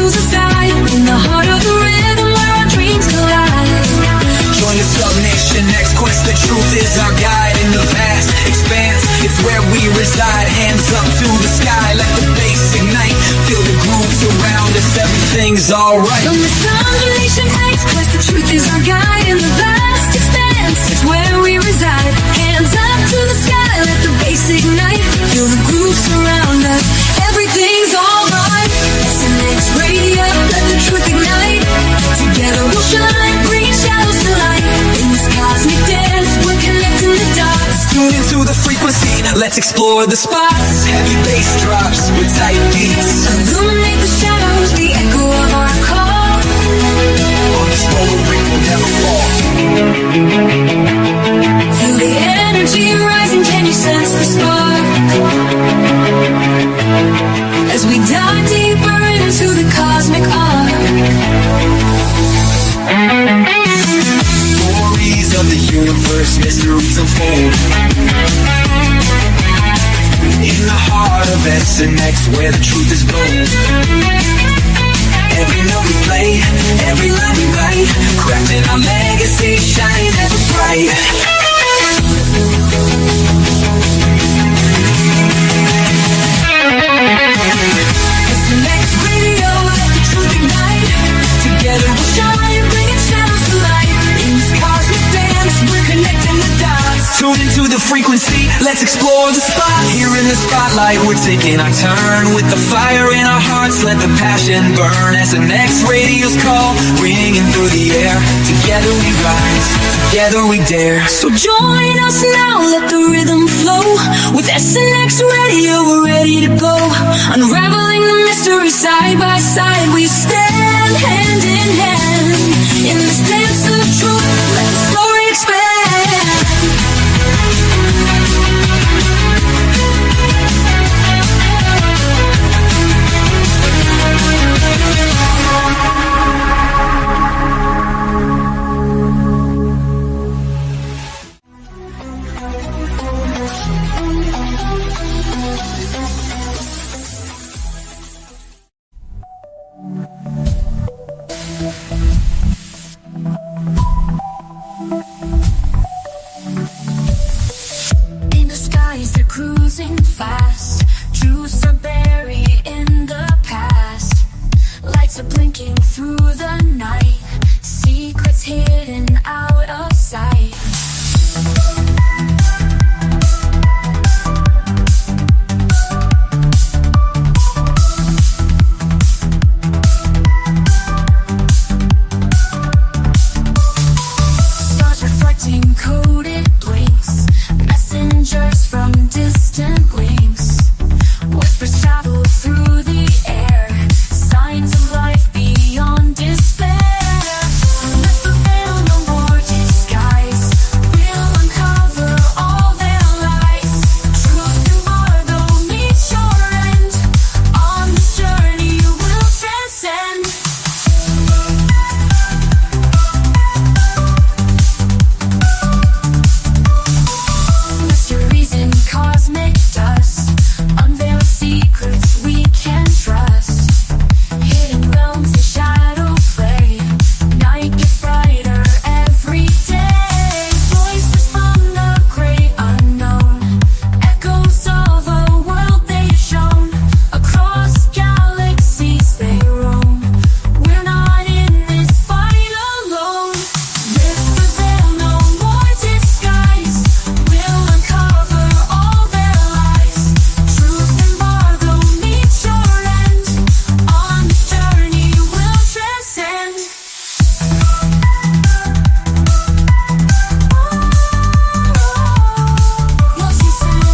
angels aside, in the heart of the rhythm where our dreams collide. Join the Subnation X quest, the truth is our guide. In the vast expanse, it's where we reside. Hands up to the sky, let the bass ignite. Feel the grooves around us, everything's alright. From the Subnation X quest, the truth is our guide. In the vast expanse, it's where we reside. Hands up to the sky, let the bass ignite. Feel the grooves around us, everything's alright. SNX Radio, let the truth ignite. Together we'll shine, bringing shadows to light. In this cosmic dance, we're connecting the dots. Tune into the frequency, let's explore the spots. Heavy bass drops with tight beats. Illuminate the shadows, the echo of our call. On this roller ring will never fall. Feel the energy rising, can you sense the spark? As we dive deeper into the cosmic arc. Stories of the universe, mysteries unfold. In the heart of SNX, where the truth is gold. Every note we play, every line we write, crafting our legacy, shining ever bright. SNX Radio, let the truth ignite. Together we'll shine, bringing shadows to light. In this cosmic dance, we're connecting the dots. Tune into the frequency, let's explore the spot. Here in the spotlight, we're taking our turn. With the fire in our hearts, let the passion burn. SNX Radio's call, ringing through the air. Together we rise, together we dare. So join us now, let the rhythm flow. With SNX Radio, we're ready to go. Unraveling the mystery side by side, we stand hand in hand. In this dance of truth, let the story expand. In the skies, they're cruising fast. Truths are buried in the past. Lights are blinking through the night. Secrets hidden out of sight. Stars reflecting coded blinks. Messengers from distant wings. Whispers travel through the air. Signs of life beyond despair. Let the veil no more disguise. We'll uncover all their lies. Truth embargo meets your end. On this journey you will transcend. Mysteries in cosmic dust. Unveil secrets we can trust. Hidden realms of shadow play. Night gets brighter every day. Voices from the great unknown. Echoes of a world they've shown. Across galaxies they roam. We're not in this fight alone. Lift the veil, no more disguise. We'll uncover all their lies. Truth embargo meets your end. On this journey we'll transcend. What she said.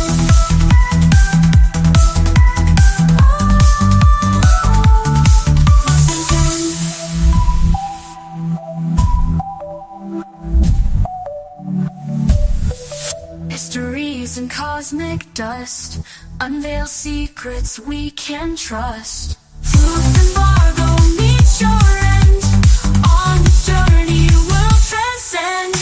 Mysteries in cosmic dust. Unveil secrets we can trust. Truth embargo meets your end. On this journey we'll transcend.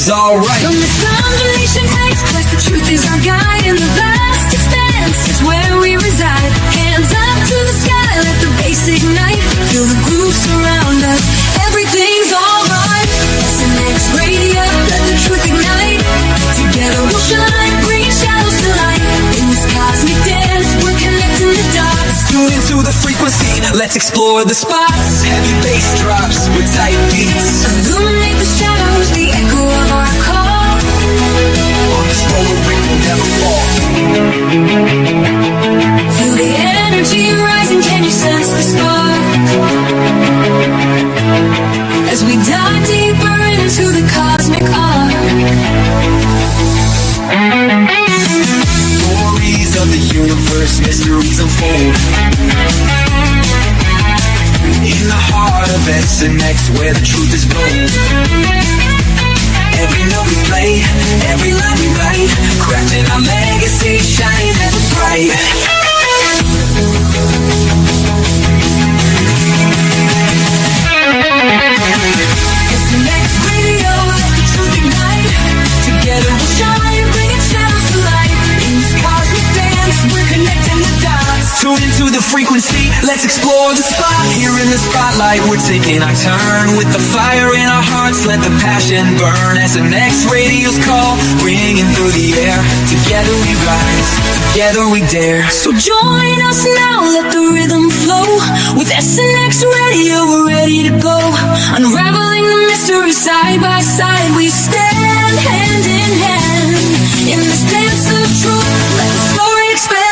is alright. From the combination heights, class, the truth is our guide. In the vast expanse is where we reside. Hands up to the sky, let the bass ignite. Feel the groove surround us, everything's alright. SNX Radio, let the truth ignite. Together we'll shine, bringing shadows to light. In this cosmic dance, we're connecting the dots. Tune into the frequency, let's explore the spots. Heavy bass drops with tight beats. Illuminate the shadows, the echo of our call. On this roller ring will never fall. Feel the energy rising, can you sense the spark? As we dive deeper into the cosmic arc. Stories of the universe, mysteries unfold. In the heart of SNX, where the truth is gold. Every note we play, every line we write, crafting our legacy, shining ever bright. SNX Radio, let the truth ignite. Together we'll shine, bringing shadows to light. In this cosmic dance, we're connecting the dots. Tune into the frequency, let's explore the spot. Here in the spotlight, we're taking our turn. With the fire in our hearts, let the passion burn. SNX Radio's call, ringing through the air. Together we rise, together we dare. So join us now, let the rhythm flow. With SNX Radio, we're ready to go. Unraveling the mystery side by side, we stand hand in hand. In this dance of truth, let the story expand.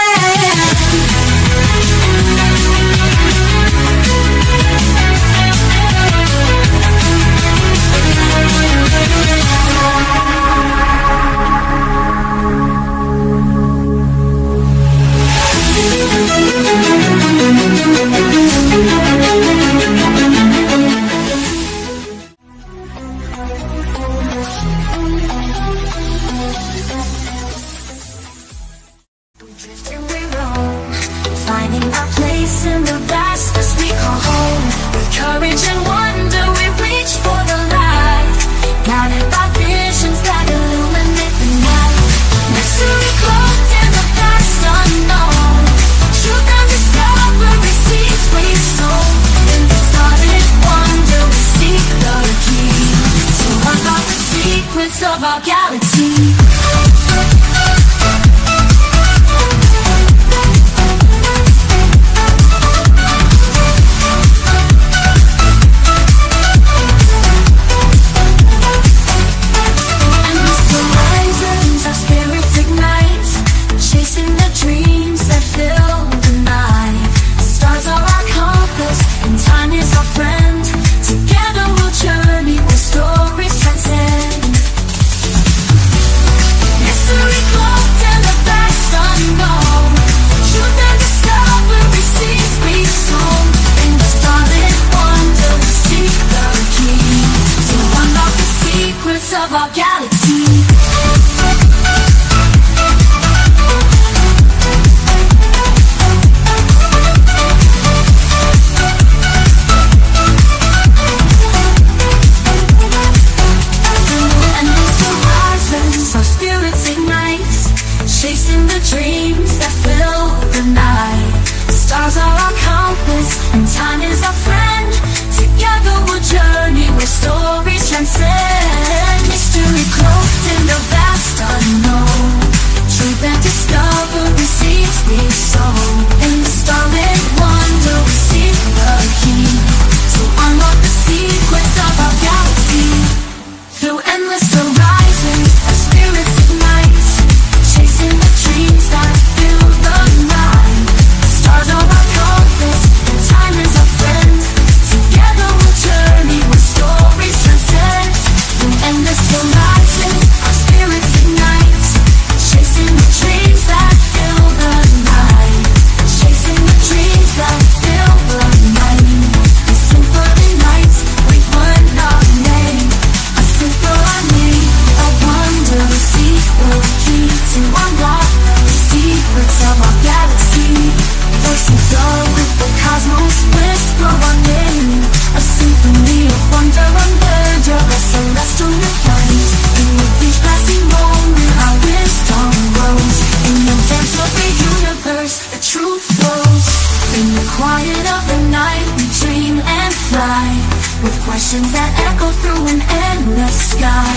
with questions that echo through an endless sky.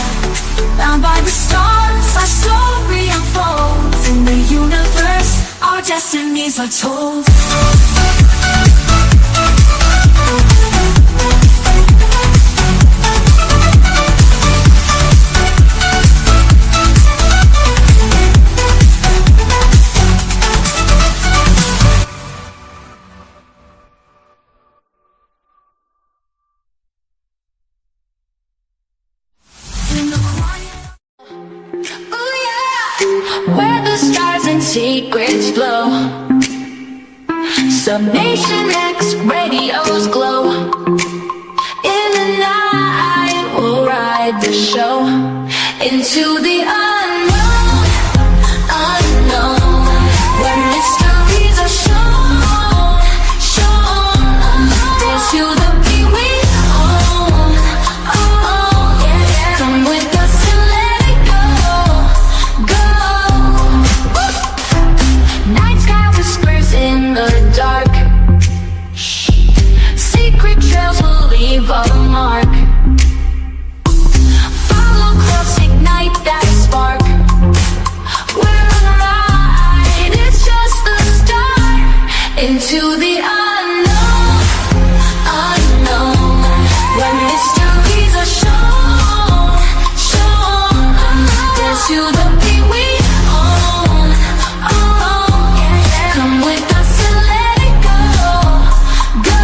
Bound by the stars, our story unfolds. In the universe, our destinies are told. Where the stars and secrets flow, Subnation X radios glow. In the night we'll ride the show into the unknown, unknown, where mysteries are shown, shown. Dance to the beat we own, own. Yeah. Come with us and let it go, go. Night sky whispers in the dark. Secret trails will leave a mark. Follow close, ignite that spark. We're on a ride, it's just the start. Into the unknown, unknown, where mysteries are shown, shown. Dance to the beat we own, own. Come with us and let it go, go.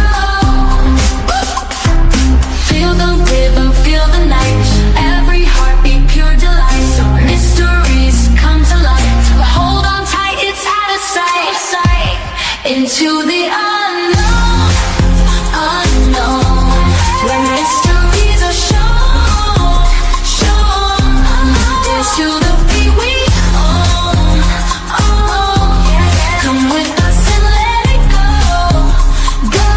Feel the rhythm, feel the night. Every heartbeat, pure delight. So mysteries come to light. Hold on tight, it's out of sight. Into the unknown, unknown, where mysteries are shown, shown. Dance to the beat we own, own. Come with us and let it go, go.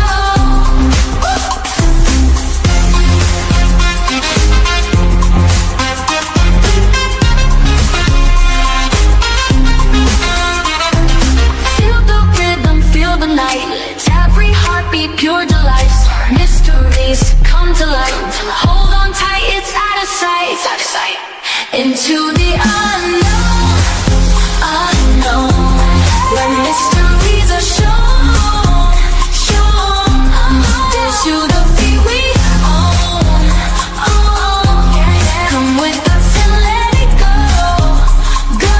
Feel the rhythm, feel the night. It's every heartbeat, pure delight. Mysteries come to light. Hold on tight, it's out of sight. Into the unknown, unknown, where mysteries are shown, shown. Dance to the beat we own, own. Come with us and let it go, go.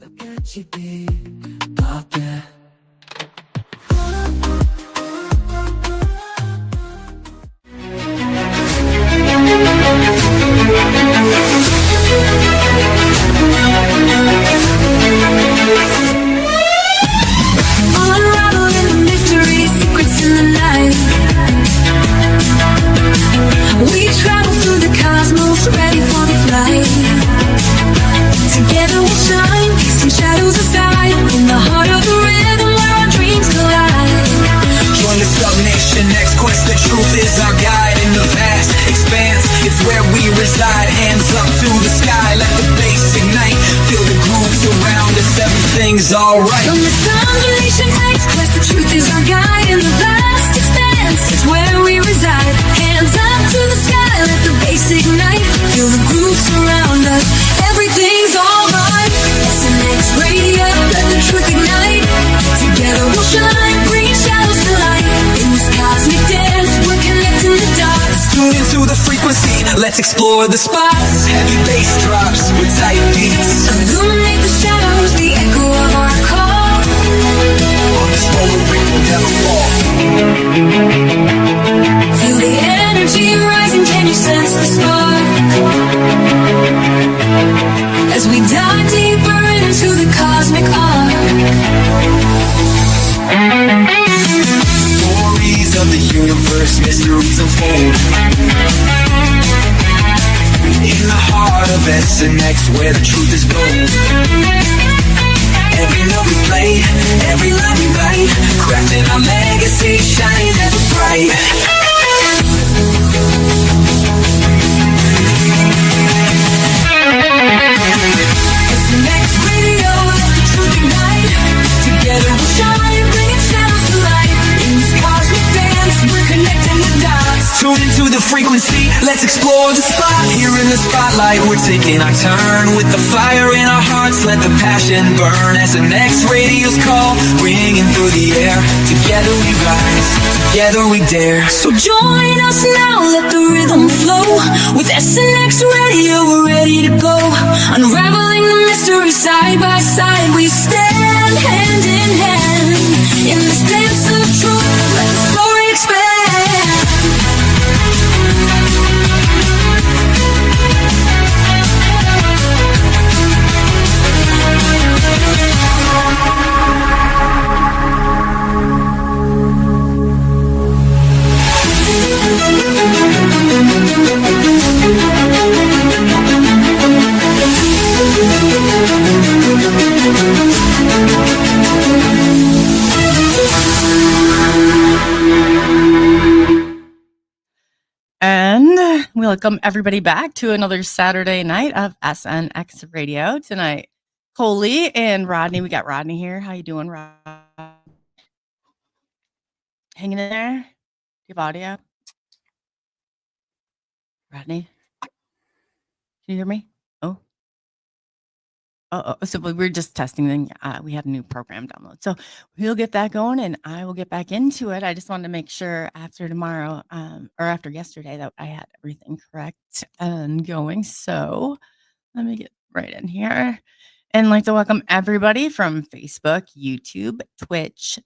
Look at you be poppin'. Unraveling the mystery, secrets in the night. We travel through the cosmos, ready for the flight. Together we'll shine, casting shadows aside. In the heart of the rhythm where our dreams collide. Join the Subnation X quest, the truth is our guide. In the vast expanse, it's where we reside. Hands up to the sky, let the bass ignite. Feel the grooves around us, everything's alright. From the Subnation X quest, the truth is our guide. In the vast expanse, it's where we reside. Hands up to the sky, let the bass ignite. Feel the grooves around us, everything's alright. SNX radio, let the truth ignite. Together we'll shine, bring shadows to light. In this cosmic dance, we're connecting the dots. Tune into the frequency, let's explore the spots. Heavy bass drops with tight beats. Illuminate the shadows, the echo of our call. On this roller we will never fall. Feel the energy rising, can you sense the spark? As we dive deeper into the cosmic arc. Stories of the universe, mysteries unfold. In the heart of SNX, where the truth is gold. frequency. Let's explore the spot. Here in the spotlight, we're taking our turn. With the fire in our hearts, let the passion burn. As the next radio's call ringing through the air. Together we rise, together we dare. So join us now, let the rhythm flow. With SNX Radio, we're ready to go. Unraveling the mystery side by side, we stand hand in hand. In this dance of truth, let the story expand. And we welcome everybody back to another Saturday night of SNX Radio. Tonight, Coley and Rodney. We got Rodney here. How you doing, Rod? Hanging in there? Do you have audio? Rodney? Can you hear me? Oh. So we're just testing. We had a new program download. So we'll get that going and I will get back into it. I just wanted to make sure after tomorrow or after yesterday that I had everything correct and going. So let me get right in here and like to welcome everybody from Facebook, YouTube, Twitch,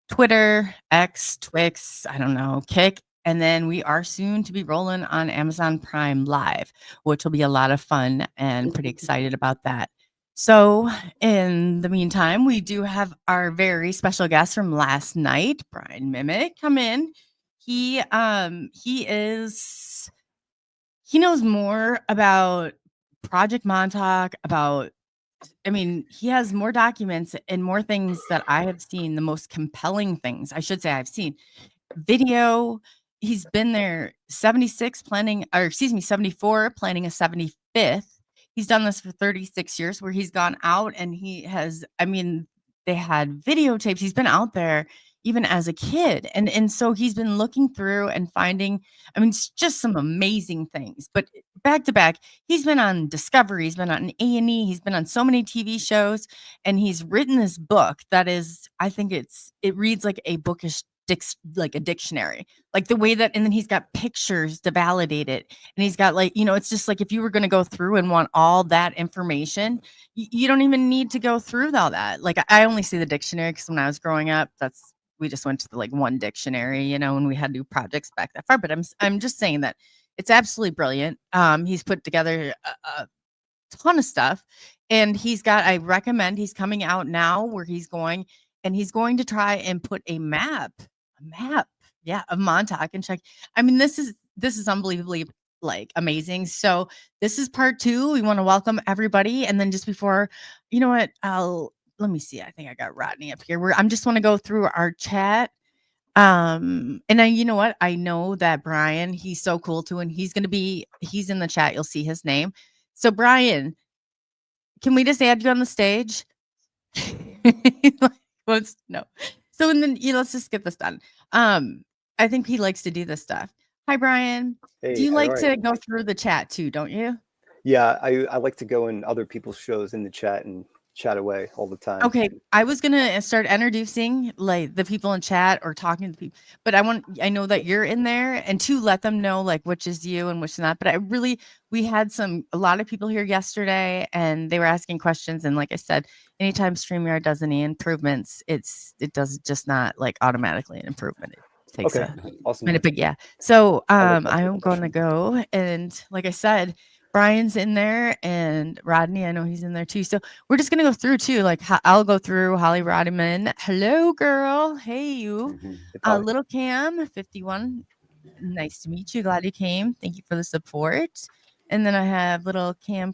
Twitter, X, Twix, I don't know, Kick. And then we are soon to be rolling on Amazon Prime Live, which will be a lot of fun and pretty excited about that. So in the meantime, we do have our very special guest from last night, Brian Minnick, come in. He knows more about Project Montauk, he has more documents and more things that I have seen, the most compelling things, I should say I've seen. Video, he's been there 74 planning a 75th. He's done this for 36 years where he's gone out and they had videotapes. He's been out there even as a kid. And so he's been looking through and finding, it's just some amazing things. But back to back, he's been on Discovery, he's been on A&E, he's been on so many TV shows, and he's written this book that is, I think it reads like a bookish like a dictionary, like the way that, and then he's got pictures to validate it, and he's got it's just like if you were going to go through and want all that information, you don't even need to go through all that. Like I only see the dictionary because when I was growing up, we just went to the one dictionary, and we had to do projects back that far. But I'm just saying that it's absolutely brilliant. He's put together a ton of stuff, and he's coming out now where he's going, and he's going to try and put a map, of Montauk and check. This is unbelievably amazing. So this is part 2. We want to welcome everybody, and then just before, let me see. I think I got Rodney up here. I'm just want to go through our chat. And then I know that Brian, he's so cool too, and he's in the chat. You'll see his name. So Brian, can we just add you on the stage? No. So and then let's just get this done. I think he likes to do this stuff. Hi, Brian. Hey, do you like to go through the chat too, don't you? Yeah, I like to go in other people's shows in the chat and chat away all the time. Okay, I was gonna start introducing the people in chat or talking to the people, but I know that you're in there, and to let them know which is you and which is not. But we had a lot of people here yesterday, and they were asking questions. And like I said, anytime StreamYard does any improvements, it does just not automatically an improvement. It takes a minute, but yeah. So I'm gonna go, and like I said, Brian's in there, and Rodney, I know he's in there too. So we're just gonna go through too. I'll go through Holly Rodman. Hello, girl. Hey, you. Little Cam, 51. Nice to meet you. Glad you came. Thank you for the support. And then I have little Cam.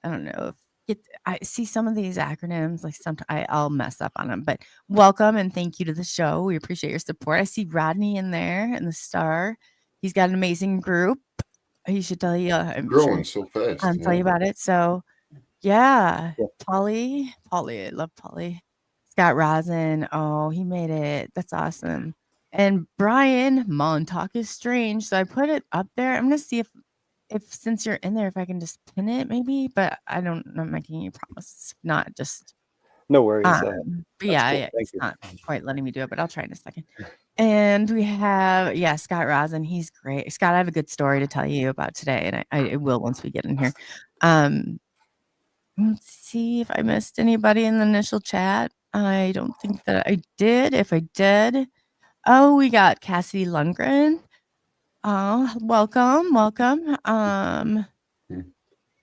I don't know if I see some of these acronyms. Sometimes I'll mess up on them. But welcome and thank you to the show. We appreciate your support. I see Rodney in there and the star. He's got an amazing group. He should tell you. I'm growing so fast. I'll tell you about it. So, yeah. Polly, I love Polly. Scott Rosin. Oh, he made it. That's awesome. And Brian, Montauk is strange. So I put it up there. I'm gonna see if since you're in there, if I can just pin it maybe, but I'm not making any promises. Not just No worries. but That's yeah, cool. yeah, Thank it's you. not quite letting me do it, but I'll try in a second. And we have, yeah, Scott Rosin. He's great. Scott, I have a good story to tell you about today, and I will once we get in here. Let's see if I missed anybody in the initial chat. I don't think that I did. If I did, oh, we got Cassidy Lundgren. Oh, welcome.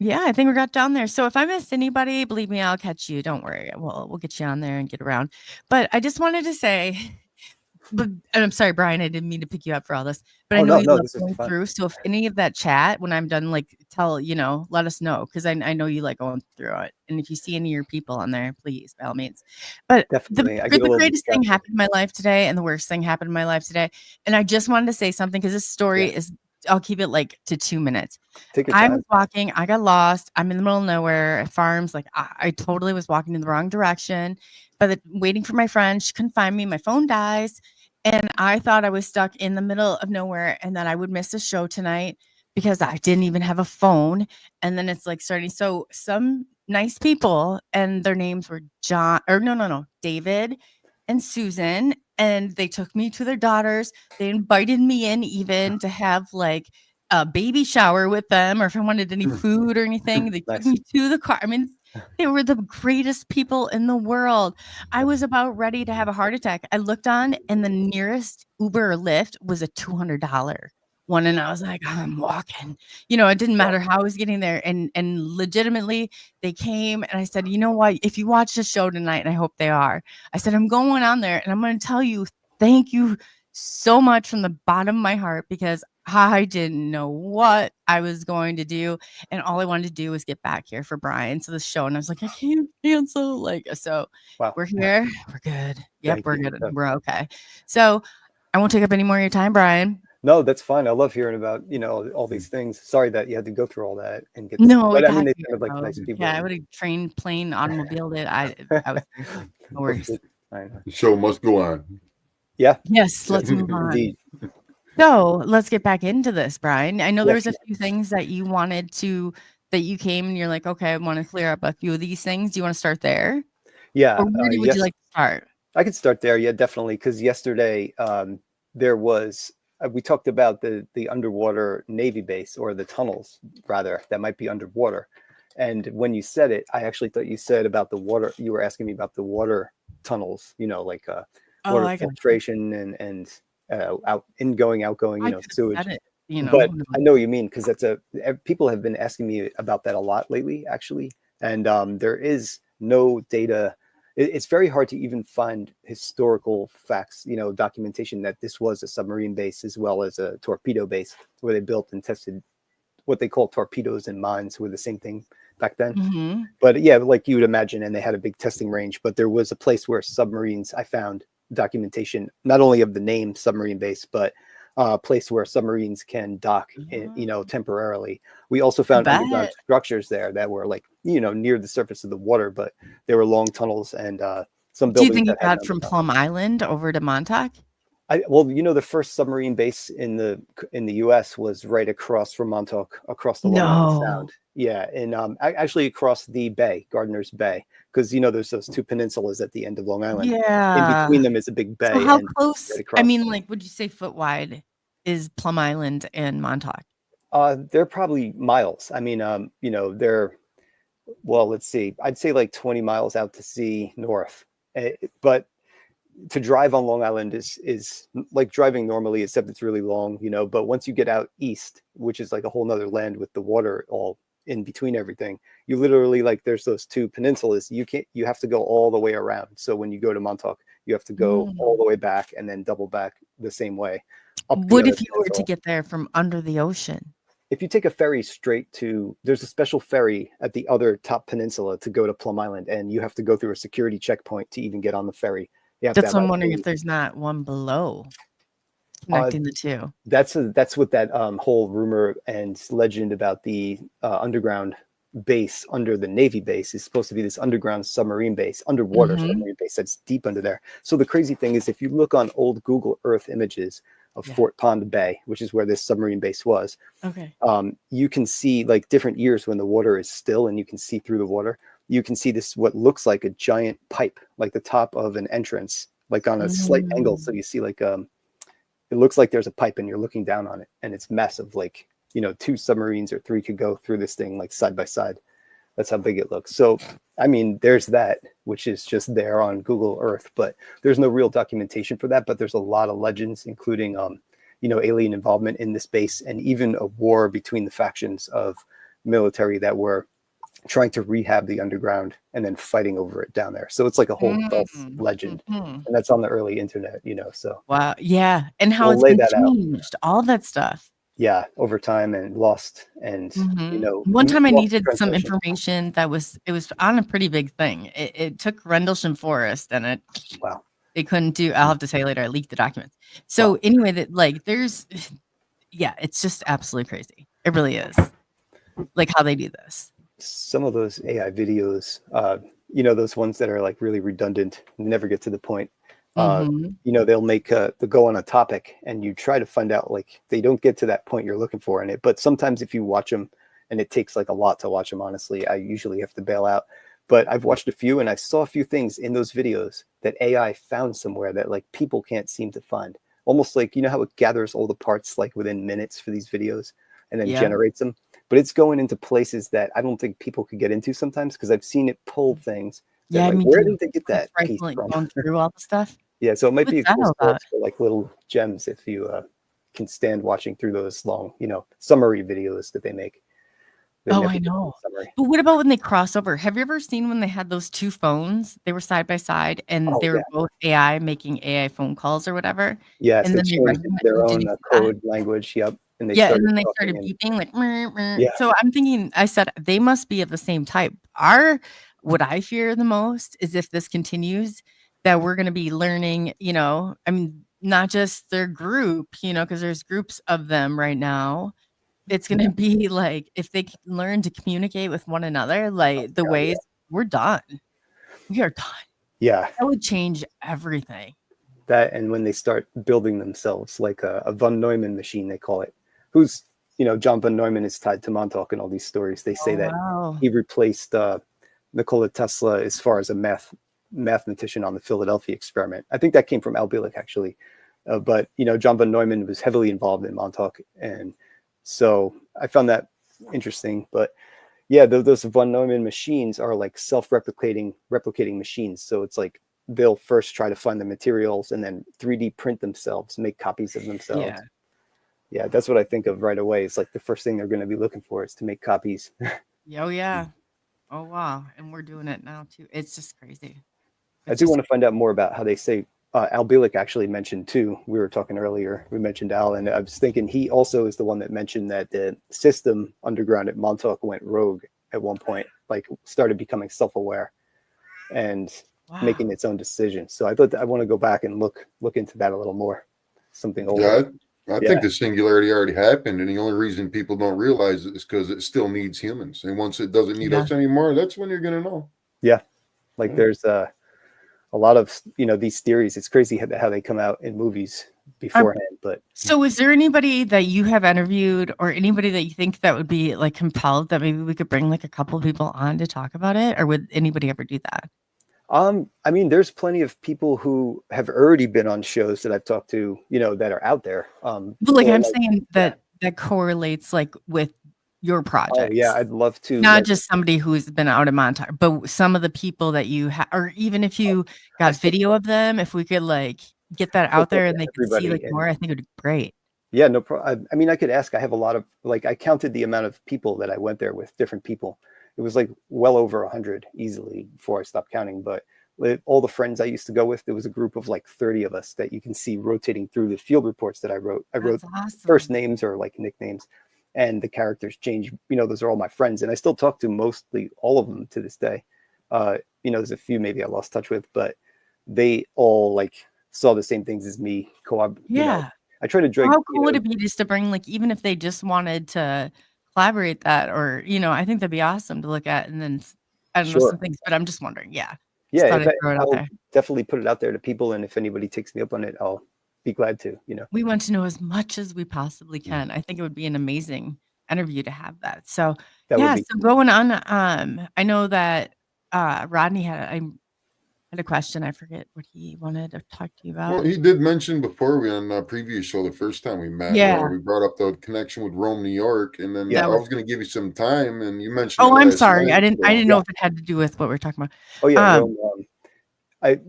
Yeah, I think we got down there. So if I missed anybody, believe me, I'll catch you. Don't worry. We'll get you on there and get around. But I just wanted to say, and I'm sorry, Brian, I didn't mean to pick you up for all this, but I Oh know no, you no, love this is going fun. through. So if any of that chat, when I'm done, like let us know, because I know you like going through it. And if you see any of your people on there, please, by all means. But Definitely. I the get a little greatest thing distracted. happened in my life today, and the worst thing happened in my life today. And I just wanted to say something because this story Yeah. is, I'll keep it like to 2 minutes. Take your I time. was walking, I got lost. I'm in the middle of nowhere at farms. Like I totally was walking in the wrong direction, but waiting for my friend. She couldn't find me. My phone dies. And I thought I was stuck in the middle of nowhere and that I would miss a show tonight because I didn't even have a phone. And then it's like starting. So some nice people, and their names were David and Susan. And they took me to their daughters. They invited me in even to have like a baby shower with them, or if I wanted any food or anything. They took Nice. me to the car. I mean, they were the greatest people in the world. I was about ready to have a heart attack. I looked on, and the nearest Uber or Lyft was a $200 one, and I was like, I'm walking. It didn't matter how I was getting there, and legitimately, they came, and I said, you know what? If you watch the show tonight, and I hope they are, I said, I'm going on there, and I'm going to tell you, thank you so much from the bottom of my heart, because I didn't know what I was going to do, and all I wanted to do was get back here for Brian to the show, and I was like, I can't cancel. So Wow. we're here. We're good. Yep, Thank we're you. good. We're okay. So I won't take up any more of your time, Brian. No, that's fine. I love hearing about, all these things. Sorry that you had to go through all that and get No, we but I mean got they here, sounded like though. nice people. Yeah, I would have trained, plane, automobiled it. I was no worries. I know. The show must go on. Yeah, Yes, let's move on. indeed. So let's get back into this, Brian. I know there Yes. was a few things that you came and you're like, okay, I want to clear up a few of these things. Do you want to start there? Yeah. Or where would you Yes. like to start? I could start there. Yeah, definitely. Because yesterday there was we talked about the underwater Navy base, or the tunnels rather, that might be underwater. And when you said it, I actually thought you said about the water. You were asking me about the water tunnels, like Oh, water I got you. filtration and ingoing, outgoing, I could have sewage. said it, But who I knows? know what you mean, because people have been asking me about that a lot lately, actually. And there is no data. It's very hard to even find historical facts, documentation that this was a submarine base as well as a torpedo base where they built and tested what they call torpedoes, and mines were the same thing back then. Mm-hmm. But yeah, like you would imagine, and they had a big testing range, but there was a place where submarines, I found documentation, not only of the name submarine base, but a place where submarines can dock, temporarily. We also found underground Bet. structures there that were like, near the surface of the water, but there were long tunnels and some Do you buildings think you that had got from underground. Plum Island over to Montauk? Well, the first submarine base in the U.S. was right across from Montauk, across the Long Island No. Sound. Yeah, and actually across the bay, Gardiner's Bay, because there's those two peninsulas at the end of Long Island. In Yeah. between them is a big So bay, how and close, right I across. mean, like, would you say foot wide is Plum Island and Montauk? They're probably miles. I mean, they're well. Let's see. I'd say like 20 miles out to sea north, but to drive on Long Island is like driving normally, except it's really long, but once you get out east, which is like a whole nother land with the water all in between everything, you literally, like, there's those two peninsulas. You have to go all the way around. So when you go to Montauk, you have to go all the way back and then double back the same way up the What other if you were to peninsula. get there from under the ocean? If you take a ferry straight there's a special ferry at the other top peninsula to go to Plum Island, and you have to go through a security checkpoint to even get on the ferry. You have to That's have what I'm wondering, if there's not one below connecting the two. that's what that whole rumor and legend about the underground base under the Navy base is supposed to be this underground submarine base, underwater submarine base that's deep under there. So the crazy thing is, if you look on old Google Earth images of Yeah. Fort Pond Bay, which is where this submarine base was, Okay. you can see like different years when the water is still and you can see through the water. You can see this, what looks like a giant pipe, like the top of an entrance, like on a slight angle. So you see like, it looks like there's a pipe and you're looking down on it and it's massive. Like, 2 submarines or 3 could go through this thing like side by side. That's how big it looks. So, I mean, there's that, which is just there on Google Earth, but there's no real documentation for that. But there's a lot of legends, including, alien involvement in this base, and even a war between the factions of military that were trying to rehab the underground and then fighting over it down there. So it's like a whole false legend, and that's on the early internet, so Wow. Yeah. And how we'll it's lay been that out. changed, all that stuff. Yeah, over time and lost, and One time I lost needed some translation. information that it was on a pretty big thing. It took Rendlesham Forest and Wow. it couldn't do. I'll have to tell you later. I leaked the documents. So anyway, that like there's, yeah, it's just absolutely crazy. It really is. Like how they do this. Some of those AI videos, those ones that are like really redundant, never get to the point. They'll they'll go on a topic and you try to find out, like they don't get to that point you're looking for in it. But sometimes if you watch them, and it takes like a lot to watch them, honestly, I usually have to bail out. But I've watched a few and I saw a few things in those videos that AI found somewhere that like people can't seem to find. Almost like, how it gathers all the parts like within minutes for these videos and then generates them. But it's going into places that I don't think people could get into sometimes, because I've seen it pull things. Yeah, Like, me where too. did they get that piece from? Going through all the stuff. Yeah, so it might be a What's that cool all about? source for like little gems if you can stand watching through those long, summary videos that they make. They Oh, never I get to the know. summary. But what about when they cross over? Have you ever seen when they had those 2 phones? They were side by side and Oh, they were yeah. both AI making AI phone calls or whatever. Yes, And they then they changed recognized. their Did own you see that? code language. Yep. And they Yeah, and started then they talking started in. beeping like, "Mer, mer." Yeah. So I'm thinking, I said they must be of the same type. What I fear the most is if this continues, that we're going to be learning, I mean, not just their group, because there's groups of them right now. It's going to be like if they can learn to communicate with one another, like the God, ways we're done. We are done. Yeah. That would change everything. That, and when they start building themselves like a von Neumann machine, they call it, who's, John von Neumann is tied to Montauk and all these stories. They say Oh, that wow. he replaced Nikola Tesla as far as a mathematician on the Philadelphia experiment. I think that came from Al Bielek, actually. But, John von Neumann was heavily involved in Montauk. And so I found that interesting. But yeah, those von Neumann machines are like replicating machines. So it's like they'll first try to find the materials and then 3D print themselves, make copies of themselves. Yeah. Yeah, that's what I think of right away. It's like the first thing they're going to be looking for is to make copies. Oh, yeah. Oh, wow. And we're doing it now, too. It's just crazy. I do want to find out more about how they say Al Bielek actually mentioned too. We were talking earlier. We mentioned Al, and I was thinking he also is the one that mentioned that the system underground at Montauk went rogue at one point, like started becoming self-aware and making its own decisions. So I thought that I want to go back and look into that a little more. Something older. I think the singularity already happened, and the only reason people don't realize it is because it still needs humans. And once it doesn't need us anymore, that's when you're going to know. Yeah, like there's a lot of these theories. It's crazy how they come out in movies beforehand. But so, is there anybody that you have interviewed, or anybody that you think that would be like compelled that maybe we could bring like a couple of people on to talk about it, or would anybody ever do that? I mean, there's plenty of people who have already been on shows that I've talked to, that are out there. But like I'm saying that correlates like with your project. Oh yeah, I'd love to. Not just somebody who's been out in Montauk, but some of the people that you have, or even if you got video of them, if we could like get that out there and they could see like more, I think it would be great. Yeah, no problem. I mean, I could ask. I have a lot of I counted the amount of people that I went there with, different people. It was like well over 100 easily before I stopped counting. But all the friends I used to go with, there was a group of like 30 of us that you can see rotating through the field reports that I wrote. I wrote first names or like nicknames, and the characters change. Those are all my friends, and I still talk to mostly all of them to this day. There's a few maybe I lost touch with, but they all like saw the same things as me. I try to drag. How cool would it be just to bring like, even if they just wanted to collaborate that, or I think that'd be awesome to look at, and then I don't know some Sure. things, but I'm just wondering. Yeah, Yeah, just thought I'd throw it out I'll there. definitely put it out there to people, and if anybody takes me up on it, I'll be glad to. We want to know as much as we possibly can. I think it would be an amazing interview to have that. So, That would yeah, be so going on, I know that, Rodney had a question. I forget what he wanted to talk to you Well, about. he did mention before we on a previous show the first time we met where Yeah, we brought up the connection with Rome, New York, and then Yeah. I that was was going to give you some time, and you mentioned it Oh, I'm last sorry. night. I So didn't Yeah. know if it had to do with what we're talking about. Oh yeah, Um, Rome.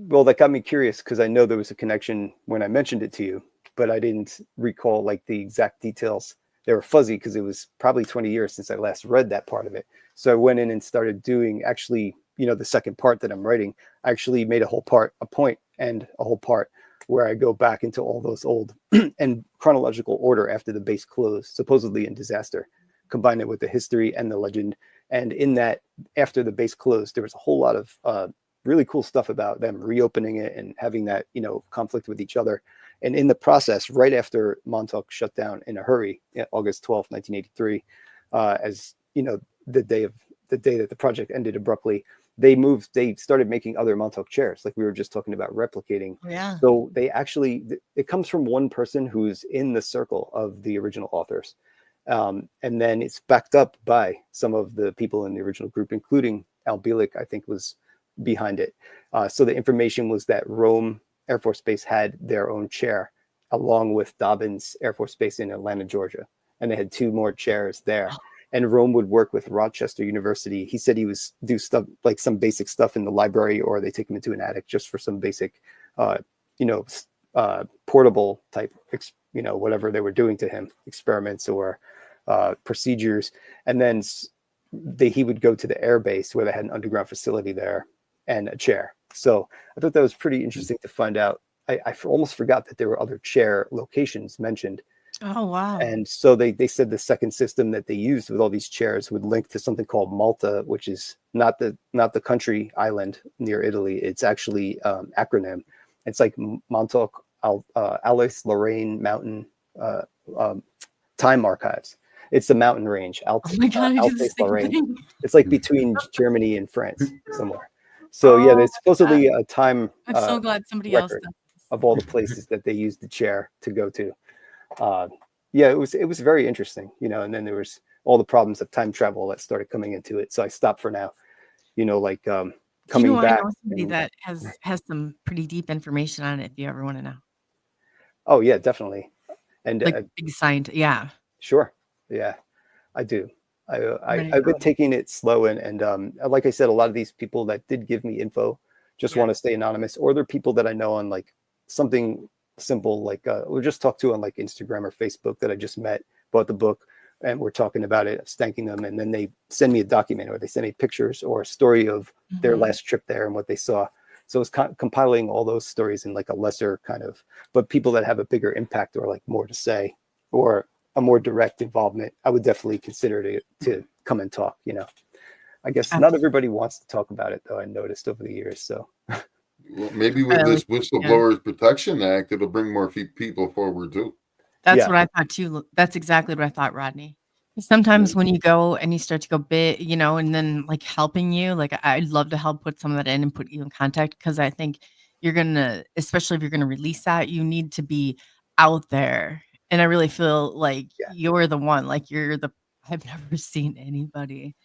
Well, that got me curious because I know there was a connection when I mentioned it to you, but I didn't recall like the exact details. They were fuzzy because it was probably 20 years since I last read that part of it. So I went in and started doing actually, the second part that I'm writing. I actually made a point and a whole part where I go back into all those old and chronological order after the base closed, supposedly in disaster, combine it with the history and the legend. And in that, after the base closed, there was a whole lot of really cool stuff about them reopening it and having that conflict with each other. And in the process, right after Montauk shut down in a hurry, August 12th, 1983, as the day that the project ended abruptly, they started making other Montauk chairs, like we were just talking about replicating. yeah. So it comes from one person who's in the circle of the original authors, and then it's backed up by some of the people in the original group, including Al Bielek, I think, was behind it. So the information was that Rome Air Force Base had their own chair, along with Dobbins Air Force Base in Atlanta, Georgia, and they had two more chairs there. And Rome would work with Rochester University. He said he was do stuff like some basic stuff in the library, or they take him into an attic just for some basic, you know, portable type, whatever they were doing to him, experiments or procedures. And then he would go to the air base where they had an underground facility there and a chair. So I thought that was pretty interesting to find out. I almost forgot that there were other chair locations mentioned. Oh, wow. And so they said the second system that they used with all these chairs would link to something called Malta, which is not the country island near Italy. It's actually acronym. It's like Montauk, Alsace Lorraine Mountain Time Archives. It's the mountain range, Oh my God, I do the Alsace same Lorraine. thing. It's like between Germany and France somewhere. So yeah, Oh, there's supposedly a time I'm so glad somebody else record does this. of all the places that they used the chair to go to. Yeah, it was very interesting, and then there was all the problems of time travel that started coming into it. So I stopped for now, like coming I back. know somebody And, that has some pretty deep information on it if you ever want to know. oh yeah, definitely. And Like big scientist. Yeah. sure, yeah, I do. I'm ready to I've go. been taking it slow, and like I said, a lot of these people that did give me info just Yeah. want to stay anonymous, or they're people that I know on like something simple, like we'll just talk to on like Instagram or Facebook that I just met, bought the book, and we're talking about it, thanking them, and then they send me a document, or they send me pictures or a story of their Mhm. last trip there and what they saw. So it's compiling all those stories in like a lesser kind of, but people that have a bigger impact or like more to say, or a more direct involvement, I would definitely consider to come and talk. I guess not everybody wants to talk about it, though. I noticed over the years. So well, maybe with Really? this Whistleblowers Protection Act, it'll bring more people forward too. That's yeah, what I thought too. That's exactly what I thought, Rodney. Sometimes when you go and you start to go big, and then like helping you, like I'd love to help put some of that in and put you in contact, because I think you're gonna, especially if you're gonna release that, you need to be out there. And I really feel like yeah, you're the one, like I've never seen anybody.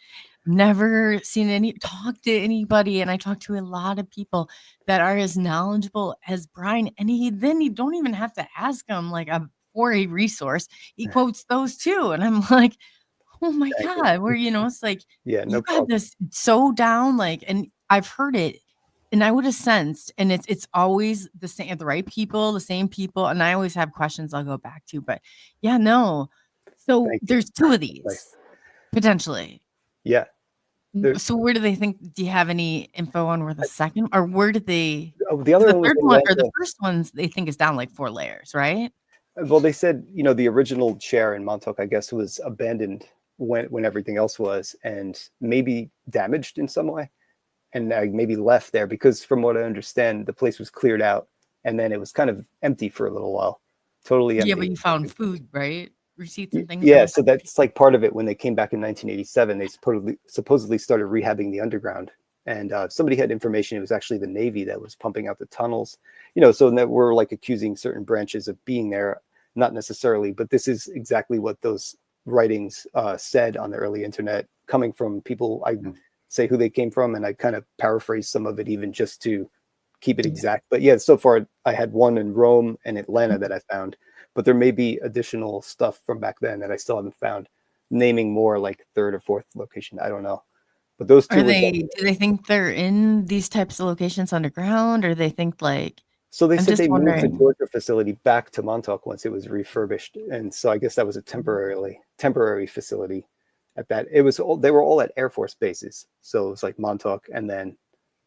Never seen talk to anybody, and I talk to a lot of people that are as knowledgeable as Brian, and you don't even have to ask him like for a resource. He quotes those too, and I'm like, oh my thank you. God, it's like Yeah, you no got problem. this so down, like, and I've heard it, and I would have sensed, and it's always the right people, the same people, and I always have questions I'll go back to, but yeah, no. So Thank you. there's two of Like, these potentially. yeah, there, So where do they think, do you have any info on where the second, or where did they, the 'cause other the one was third one or the Atlanta. first ones they think is down like 4 layers, right? Well, they said, the original chair in Montauk, I guess, was abandoned when everything else was, and maybe damaged in some way, and maybe left there because, from what I understand, the place was cleared out, and then it was kind of empty for a little while, totally Yeah, but empty. you found food, right? receipts and things Yeah, like so that? that's like part of it. When they came back in 1987, they supposedly started rehabbing the underground, and somebody had information. It was actually the Navy that was pumping out the tunnels. So that we're like accusing certain branches of being there, not necessarily, but this is exactly what those writings said on the early internet, coming from people. I say who they came from, and I kind of paraphrase some of it, even just to keep it Yeah. exact. But yeah, so far I had one in Rome and Atlanta that I found, but there may be additional stuff from back then that I still haven't found, naming more like third or fourth location. I don't know, but those two Are were they definitely. do they think they're in these types of locations underground, or they think like So they I'm said just they moved the wondering. Georgia facility back to Montauk once it was refurbished, and so I guess that was a temporary facility. At that, they were all at Air Force bases, so it was like Montauk and then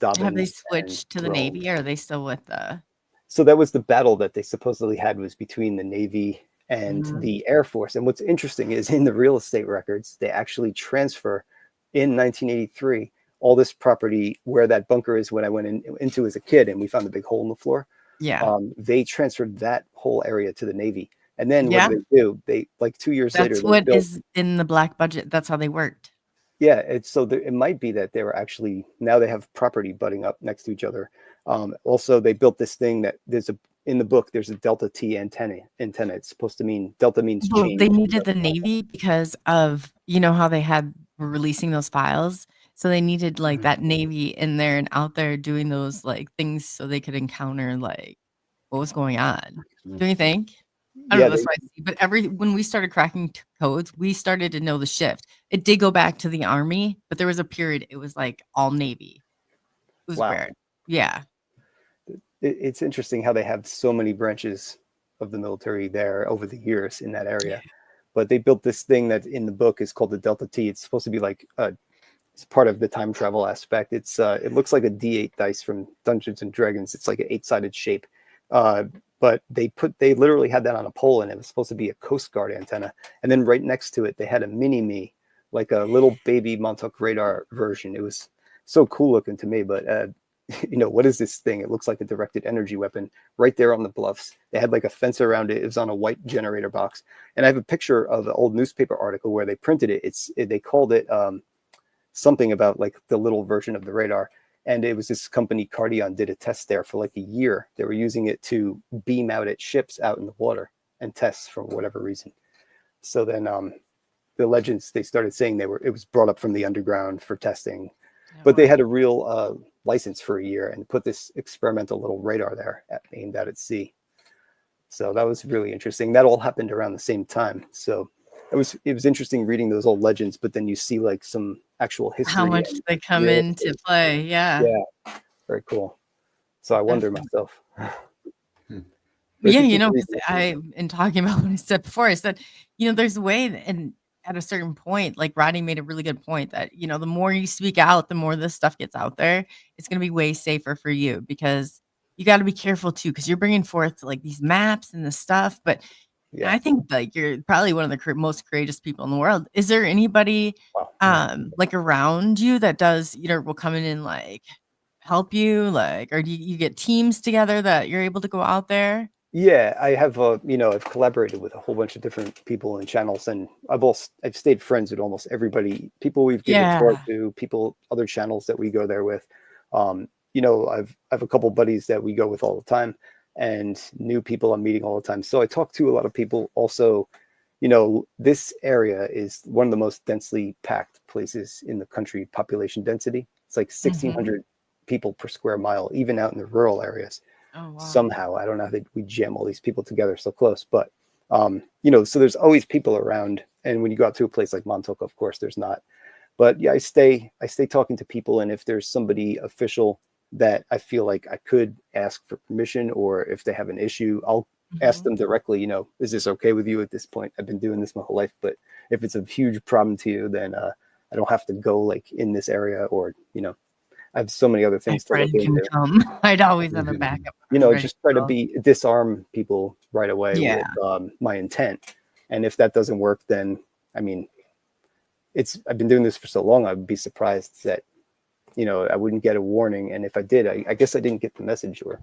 Have they Dobbins and switched to the Rome. Navy, or are they still with the So that was the battle that they supposedly had, was between the Navy and Mhm. the Air Force. And what's interesting is in the real estate records, they actually transfer in 1983 all this property where that bunker is when I went into as a kid and we found the big hole in the floor. Yeah. They transferred that whole area to the Navy. And then what Yeah. do? They like 2 years later, That's they what built. is in the black budget. That's how they worked. Yeah, it might be that they were actually, now they have property butting up next to each other. Also, they built this thing that in the book there's a delta T antenna. It's supposed to mean delta means Well, they change. needed the Navy because of, how they were releasing those files. So they needed like that Navy in there and out there doing those like things so they could encounter like what was going on. Don't you think? I don't Yeah, know. That's what I see. But when we started cracking codes, we started to know the shift. It did go back to the Army, but there was a period it was like all Navy. It was wow. weird. Yeah. It's interesting how they have so many branches of the military there over the years in that area. But they built this thing that in the book is called the delta T. It's supposed to be like it's part of the time travel aspect. It looks like a D8 dice from Dungeons and Dragons. It's like an 8-sided shape. Uh, but they literally had that on a pole, and it was supposed to be a Coast Guard antenna. And then right next to it, they had a mini me, like a little baby Montauk radar version. It was so cool looking to me. But what is this thing? It looks like a directed energy weapon right there on the bluffs. They had like a fence around it. It was on a white generator box. And I have a picture of an old newspaper article where they printed it. They called it something about like the little version of the radar. And it was this company, Cardion, did a test there for like a year. They were using it to beam out at ships out in the water and tests for whatever reason. So then the legends, they started saying it was brought up from the underground for testing, but they had a real license for a year and put this experimental little radar there aimed out at sea. So that was really interesting. That all happened around the same time. So it was interesting reading those old legends, but then you see like some actual How history much and they come real into play. Yeah. yeah, very cool. So I wonder Definitely. myself. But if Yeah, you keep 'cause reading, in talking about what I said before, I said, there's a way and at a certain point, like Rodney made a really good point that, the more you speak out, the more this stuff gets out there. It's going to be way safer for you because you got to be careful too, because you're bringing forth like these maps and this stuff. But yeah, I think like you're probably one of the most courageous people in the world. Is there anybody wow. like around you that does, will come in and like help you, like, or do you get teams together that you're able to go out there? Yeah, I have I've collaborated with a whole bunch of different people and channels, and I've stayed friends with almost everybody. People we've given tour Yeah. to, people, other channels that we go there with. I've a couple buddies that we go with all the time, and new people I'm meeting all the time. So I talk to a lot of people. Also, this area is one of the most densely packed places in the country, population density. It's like Mhm. 1,600 people per square mile, even out in the rural areas. Oh, wow. Somehow, I don't know how we jam all these people together so close, but so there's always people around. And when you go out to a place like Montauk, of course, there's not. But yeah, I stay talking to people, and if there's somebody official that I feel like I could ask for permission, or if they have an issue, I'll ask Mhm. them directly, is this okay with you at this point? I've been doing this my whole life, but if it's a huge problem to you, then I don't have to go like in this area, or I have so many other My things to look friend can into. come. I'd always have a backup plan ready to Just try to go. disarm people right away with Yeah. my intent. And if that doesn't work, then I mean, I've been doing this for so long, I'd be surprised that I wouldn't get a warning. And if I did, I guess I didn't get the message, or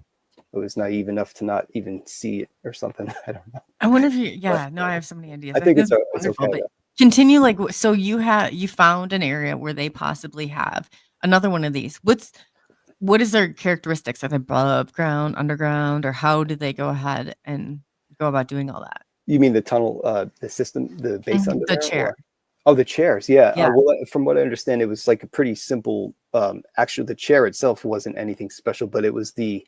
was naive enough to not even see it or something. I don't know. I wonder if no, I have so many ideas. I think it's that's it's wonderful, okay. but Though. continue, like, so you found an area where they possibly have another one of these. What is their characteristics? Are they above ground, underground, or how do they go ahead and go about doing all that? You mean the tunnel, the system, the base under The there, chair. or oh, the chairs? Yeah. Yeah. Well, from what I understand, it was like a pretty simple. Actually, the chair itself wasn't anything special, but it was the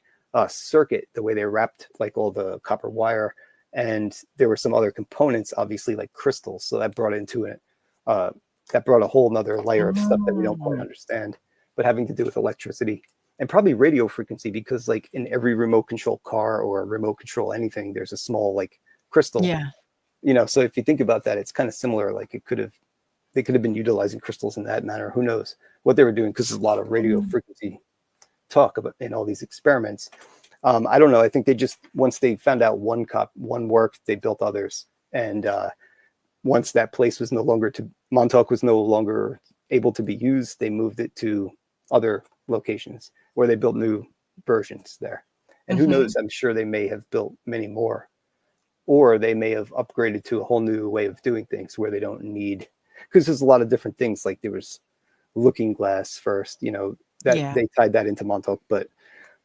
circuit, the way they wrapped like all the copper wire, and there were some other components, obviously like crystals. So that brought into it. That brought a whole nother layer of stuff that we don't quite understand, but having to do with electricity and probably radio frequency, because like in every remote control car or remote control anything, there's a small like crystal. Yeah. So if you think about that, it's kind of similar. Like they could have been utilizing crystals in that manner. Who knows what they were doing? Because there's a lot of radio frequency talk about in all these experiments. I don't know. I think they just, once they found out one worked, they built others. And once that place was Montauk was no longer able to be used, they moved it to other locations where they built new versions there. And who knows? I'm sure they may have built many more. Or they may have upgraded to a whole new way of doing things where they don't need, because there's a lot of different things. Like there was Looking Glass first, that they tied that into Montauk, but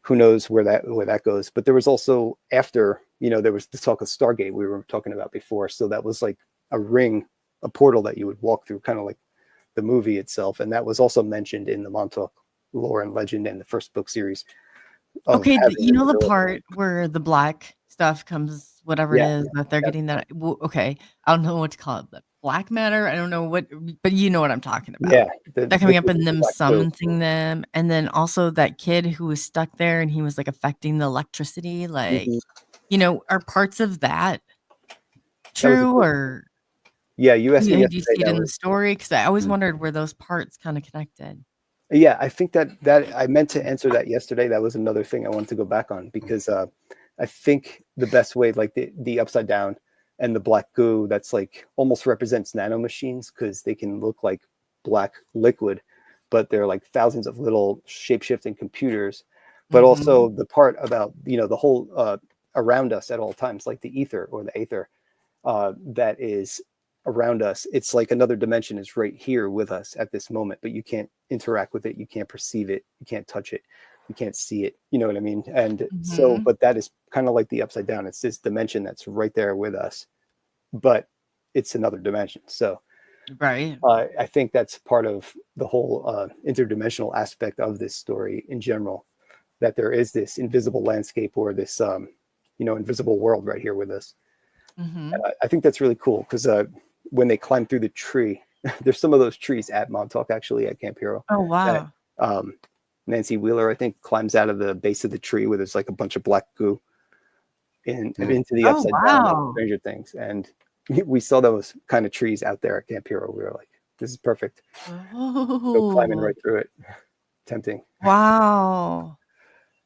who knows where that goes. But there was also after, there was the talk of Stargate we were talking about before. So that was like a ring, a portal that you would walk through, kind of like the movie itself. And that was also mentioned in the Montauk lore and legend in the first book series. Okay, the part where the black stuff comes, whatever it is that they're getting that. Okay, I don't know what to call it, but black matter. I don't know what, but you know what I'm talking about. Yeah, that coming up and them summoning them, and then also that kid who was stuck there and he was like affecting the electricity. Like, are parts of that true or? Yeah, you asked me Did you see it in the story? Because I always wondered where those parts kind of connected. Yeah, I think that I meant to answer that yesterday. That was another thing I wanted to go back on, because I think the best way, like the upside down and the black goo, that's like almost represents nanomachines, because they can look like black liquid, but they're like thousands of little shape-shifting computers. But also the part about, the whole around us at all times, like the ether or the aether that is around us. It's like another dimension is right here with us at this moment, but you can't interact with it. You can't perceive it. You can't touch it. You can't see it. You know what I mean? And so, but that is kind of like the upside down. It's this dimension that's right there with us, but it's another dimension. So, right. I think that's part of the whole interdimensional aspect of this story in general, that there is this invisible landscape or this, invisible world right here with us. And I think that's really cool, because when they climb through the tree, there's some of those trees at Montauk, actually, at Camp Hero. Oh, wow. That, Nancy Wheeler, I think, climbs out of the base of the tree where there's like a bunch of black goo and into the upside down of Stranger Things. And we saw those kind of trees out there at Camp Hero. We were like, this is perfect. Go climbing right through it. Tempting. Wow.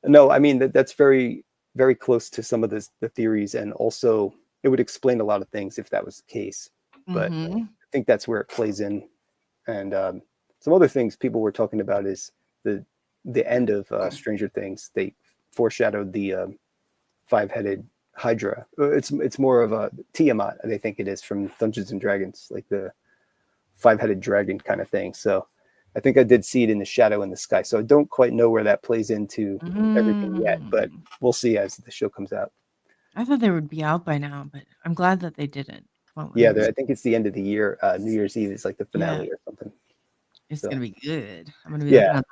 No, I mean, that's very, very close to some of the theories. And also, it would explain a lot of things if that was the case. But I think that's where it plays in. And some other things people were talking about is the end of Stranger Things. They foreshadowed the five-headed Hydra. It's more of a Tiamat, they think it is, from Dungeons and Dragons, like the five-headed dragon kind of thing. So I think I did see it in the shadow in the sky. So I don't quite know where that plays into everything yet, but we'll see as the show comes out. I thought they would be out by now, but I'm glad that they didn't. Yeah, I think it's the end of the year. New Year's Eve is like the finale or something. It's going to be good. I'm going to be looking at.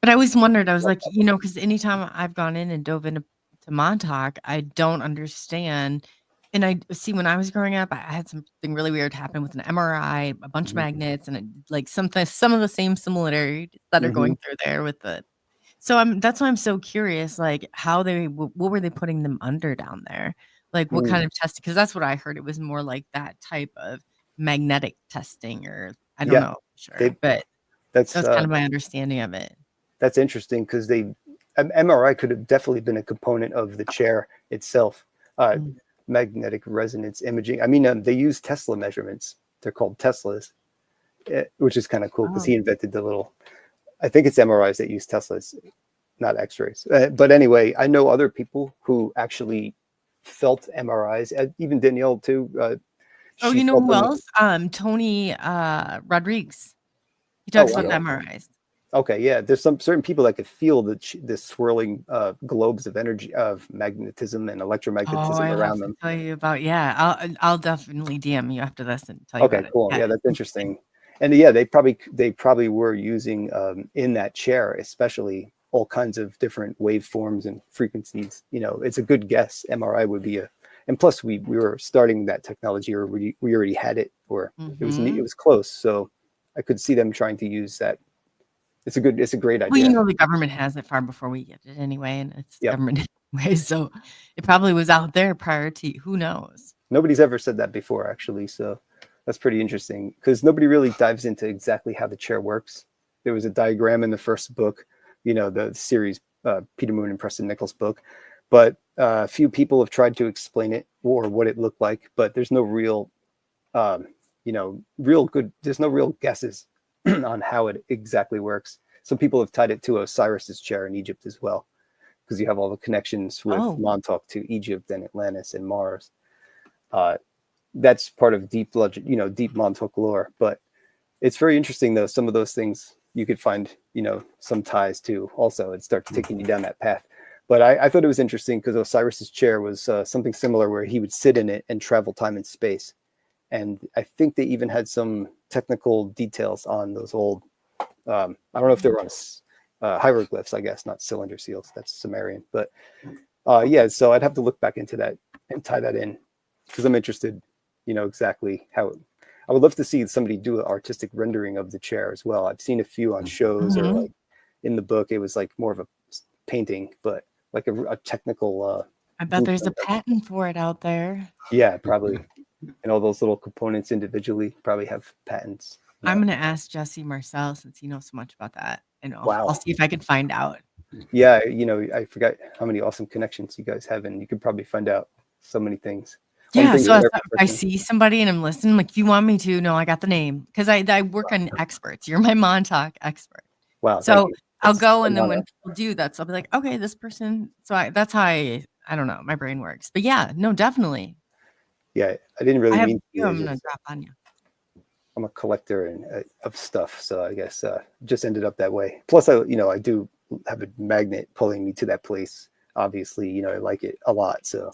But I always wondered, I was like, because anytime I've gone in and dove into Montauk, I don't understand. And I see, when I was growing up, I had something really weird happen with an MRI, a bunch of magnets, and like some of the same similarities that are going through there with the. So that's why I'm so curious, like what were they putting them under down there? Like what kind of testing? Because that's what I heard. It was more like that type of magnetic testing, or I don't know, but that's kind of my understanding of it. That's interesting, because MRI could have definitely been a component of the chair itself. Magnetic resonance imaging. I mean, they use Tesla measurements. They're called Teslas, which is kind of cool, because he invented the little. I think it's MRIs that use Teslas. not X-rays. But anyway, I know other people who actually felt MRIs. Even Danielle too. Oh, She you know felt who them. else? Tony Rodriguez. He Oh, talks about wow. the MRIs. Okay, yeah. There's some certain people that could feel the swirling globes of energy, of magnetism and Oh, electromagnetism I have around to them. tell you about, yeah. I'll definitely DM you after this and tell you Okay, about it. cool. Yeah, Yeah, that's it's interesting. interesting. And yeah, they probably were using in that chair, especially all kinds of different waveforms and frequencies. It's a good guess. MRI would be and plus we were starting that technology, or we already had it, or it Mhm. was close. So I could see them trying to use that. It's a great Well, you idea. know, the government has it far before we get it anyway, and it's Yep. government anyway, so it probably was out there prior to you. Who knows? Nobody's ever said that before, actually. So that's pretty interesting, because nobody really dives into exactly how the chair works. There was a diagram in the first book, the series, Peter Moon and Preston Nichols book, but a few people have tried to explain it or what it looked like, but there's no real, there's no real guesses on how it exactly works. Some people have tied it to Osiris's chair in Egypt as well, because you have all the connections with Oh. Montauk to Egypt and Atlantis and Mars. That's part of deep deep Montauk lore. But it's very interesting, though. Some of those things you could find, some ties to also, and start taking you down that path. But I thought it was interesting because Osiris's chair was something similar, where he would sit in it and travel time and space. And I think they even had some technical details on those old, I don't know if they were on hieroglyphs, I guess, not cylinder seals. That's Sumerian. But yeah, so I'd have to look back into that and tie that in, because I'm interested, exactly how. I would love to see somebody do an artistic rendering of the chair as well. I've seen a few on shows, or Mhm. like in the book, it was like more of a painting, but like a technical. I bet there's a blueprint. patent for it out there. Yeah, probably. And all those little components individually probably have patents. I'm gonna ask Jesse Marcel since he knows so much about that, and I'll Wow. see if I can find out. Yeah, I forgot how many awesome connections you guys have, and you could probably find out so many things. One Yeah, thing so that if every I person- see somebody and I'm listening, I'm like, "If you want me to?" "No, I got the name," 'cause I work on experts. You're my Montauk expert. Wow, thank So, you. I'll That's go, and an then honor. when people do that, so I'll be like, "Okay, this person." So that's how I don't know, my brain works. But yeah, no, definitely. Yeah, I didn't I really have a mean to few be. I'm gonna drop on you. I'm a collector of stuff, so I guess just ended up that way. Plus, I do have a magnet pulling me to that place. Obviously, I like it a lot. So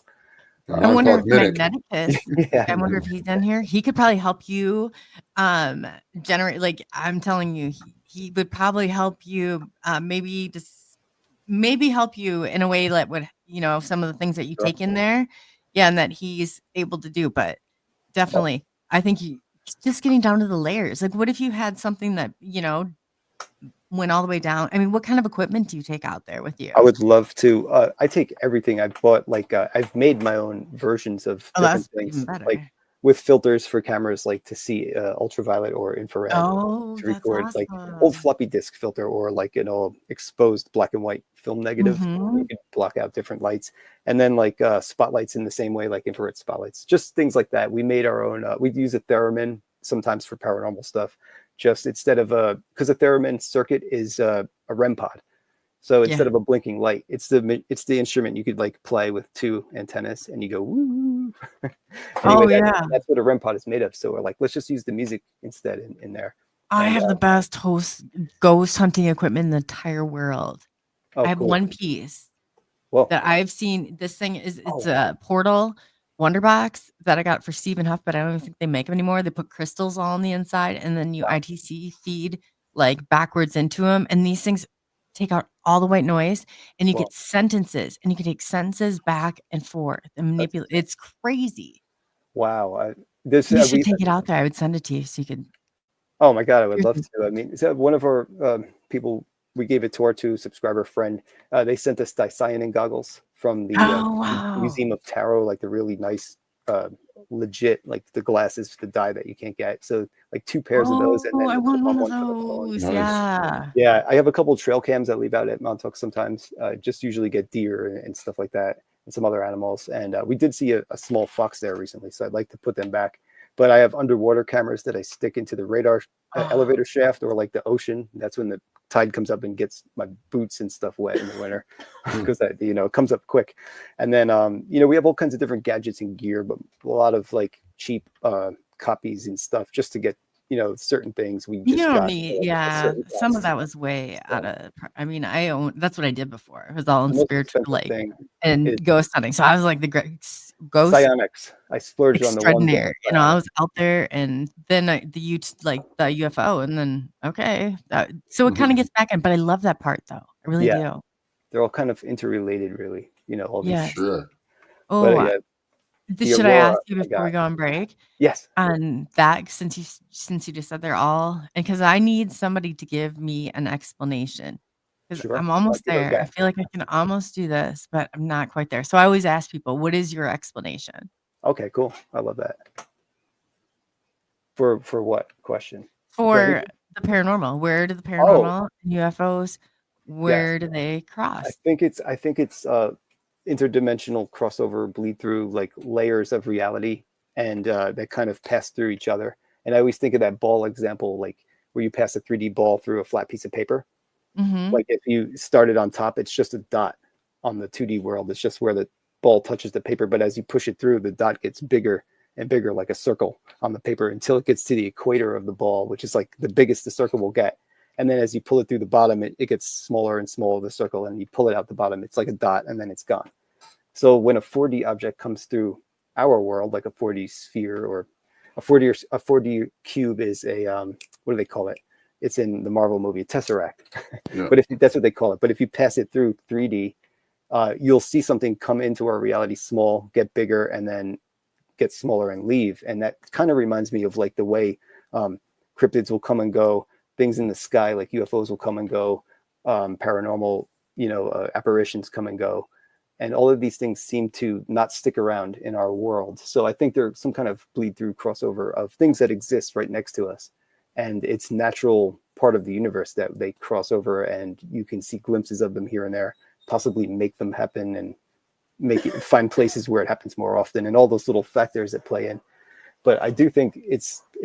I wonder if Montauk Minnick. Magneticus, yeah, I wonder if he's in here. He could probably help you, generate, like, I'm telling you, he would probably help you, maybe help you in a way that would, some of the things that you sure. take in there, yeah, and that he's able to do. But Well, definitely, I think just getting down to the layers. Like, what if you had something that, went all the way down? I mean, what kind of equipment do you take out there with you? I would love to. I take everything I've bought. Like I've made my own versions of Oh, different that's even things, like better. with filters for cameras, like to see ultraviolet or infrared, Oh, to that's record like old awesome. floppy disk filter, or like exposed black and white film negative. You Mhm. can block out different lights, and then like spotlights in the same way, like infrared spotlights, just things like that. We made our own. We use a theremin sometimes for paranormal stuff. Just instead of because a theremin circuit is a REM pod. So Yeah. instead of a blinking light, it's the instrument you could like play with two antennas, and you go woo. Anyway, Oh, yeah. that's what a REM pod is made of. So we're like, let's just use the music instead in there. I And have the best ghost hunting equipment in the entire world. oh, I have cool. one piece Well, that I've seen. This thing it's oh, a Portal Wonder Box that I got for Stephen Huff, but I don't even think they make them anymore. They put crystals all on the inside, and then you wow. ITC feed, like, backwards into them, and these things take out all the white noise, and you Well, get sentences, and you can take sentences back and forth and that's manipulate. It's crazy. wow. This You should we take it out there. I would send it to you so you could Oh my God, I would hear love some. to. I mean, so one of our people, we gave it to our two subscriber friend. They sent us dicyanin goggles from the Oh, wow. Museum of Tarot, like the really nice, uh, legit, like the glasses, the dye that you can't get. So like two pairs of those, and Oh, then I the want one clip-on of one for the phone. those. Nice. Yeah. Yeah, I have a couple of trail cams I leave out at Montauk sometimes. Just usually get deer and stuff like that, and some other animals. And we did see a small fox there recently, so I'd like to put them back. But I have underwater cameras that I stick into the radar Oh, elevator shaft, or like the ocean. That's when the tide comes up and gets my boots and stuff wet in the winter because that, it comes up quick. And then, we have all kinds of different gadgets and gear, but a lot of like cheap copies and stuff just to get, certain things we You just don't got. need, At a yeah. certain Some of cost. that was way out of. I mean, that's what I did before. It was all The in most spiritual, expensive like, thing and is ghost hunting. So I was like the ghost psionics. I splurged on the one ball extraordinaire. I was out there, and then the UFO, and then okay, so it kind of gets back in. But I love that part though. I really Yeah, do. they're all kind of interrelated, really. All these. Yes. Sure. But Oh, yeah, the should I aurora ask you I before we got. go on break? Yes, On that, since you just said they're all, and because I need somebody to give me an explanation, because sure. I'm I'll almost give it a there. I guess. feel like I can almost do this, but I'm not quite there. So I always ask people, "What is your explanation Okay, cool. I love that. For what question? For for anything? the paranormal? Where do the Oh, paranormal and UFOs, yes. where do they I cross?" think it's I think it's interdimensional crossover, bleed through like layers of reality, and they kind of pass through each other. And I always think of that ball example, like where you pass a 3D ball through a flat piece of paper. Mhm. Like if you started on top, it's just a dot on the 2D world. It's just where the ball touches the paper. But as you push it through, the dot gets bigger and bigger, like a circle on the paper, until it gets to the equator of the ball, which is like the biggest the circle will get. And then as you pull it through the bottom, it gets smaller and smaller, the circle, and you pull it out the bottom, it's like a dot, and then it's gone. So when a 4D object comes through our world, like a 4D sphere or a 4D cube is a what do they call it? It's in the Marvel movie Tesseract. Yeah. But if that's what they call it. But if you pass it through 3D, you'll see something come into our reality small, get bigger, and then get smaller and leave. And that kind of reminds me of like the way cryptids will come and go, things in the sky like UFOs will come and go, paranormal, apparitions come and go. And all of these things seem to not stick around in our world. So I think there's some kind of bleed through crossover of things that exist right next to us. And it's natural part of the universe that they cross over, and you can see glimpses of them here and there, possibly make them happen and find places where it happens more often, and all those little factors that play in. But I do think it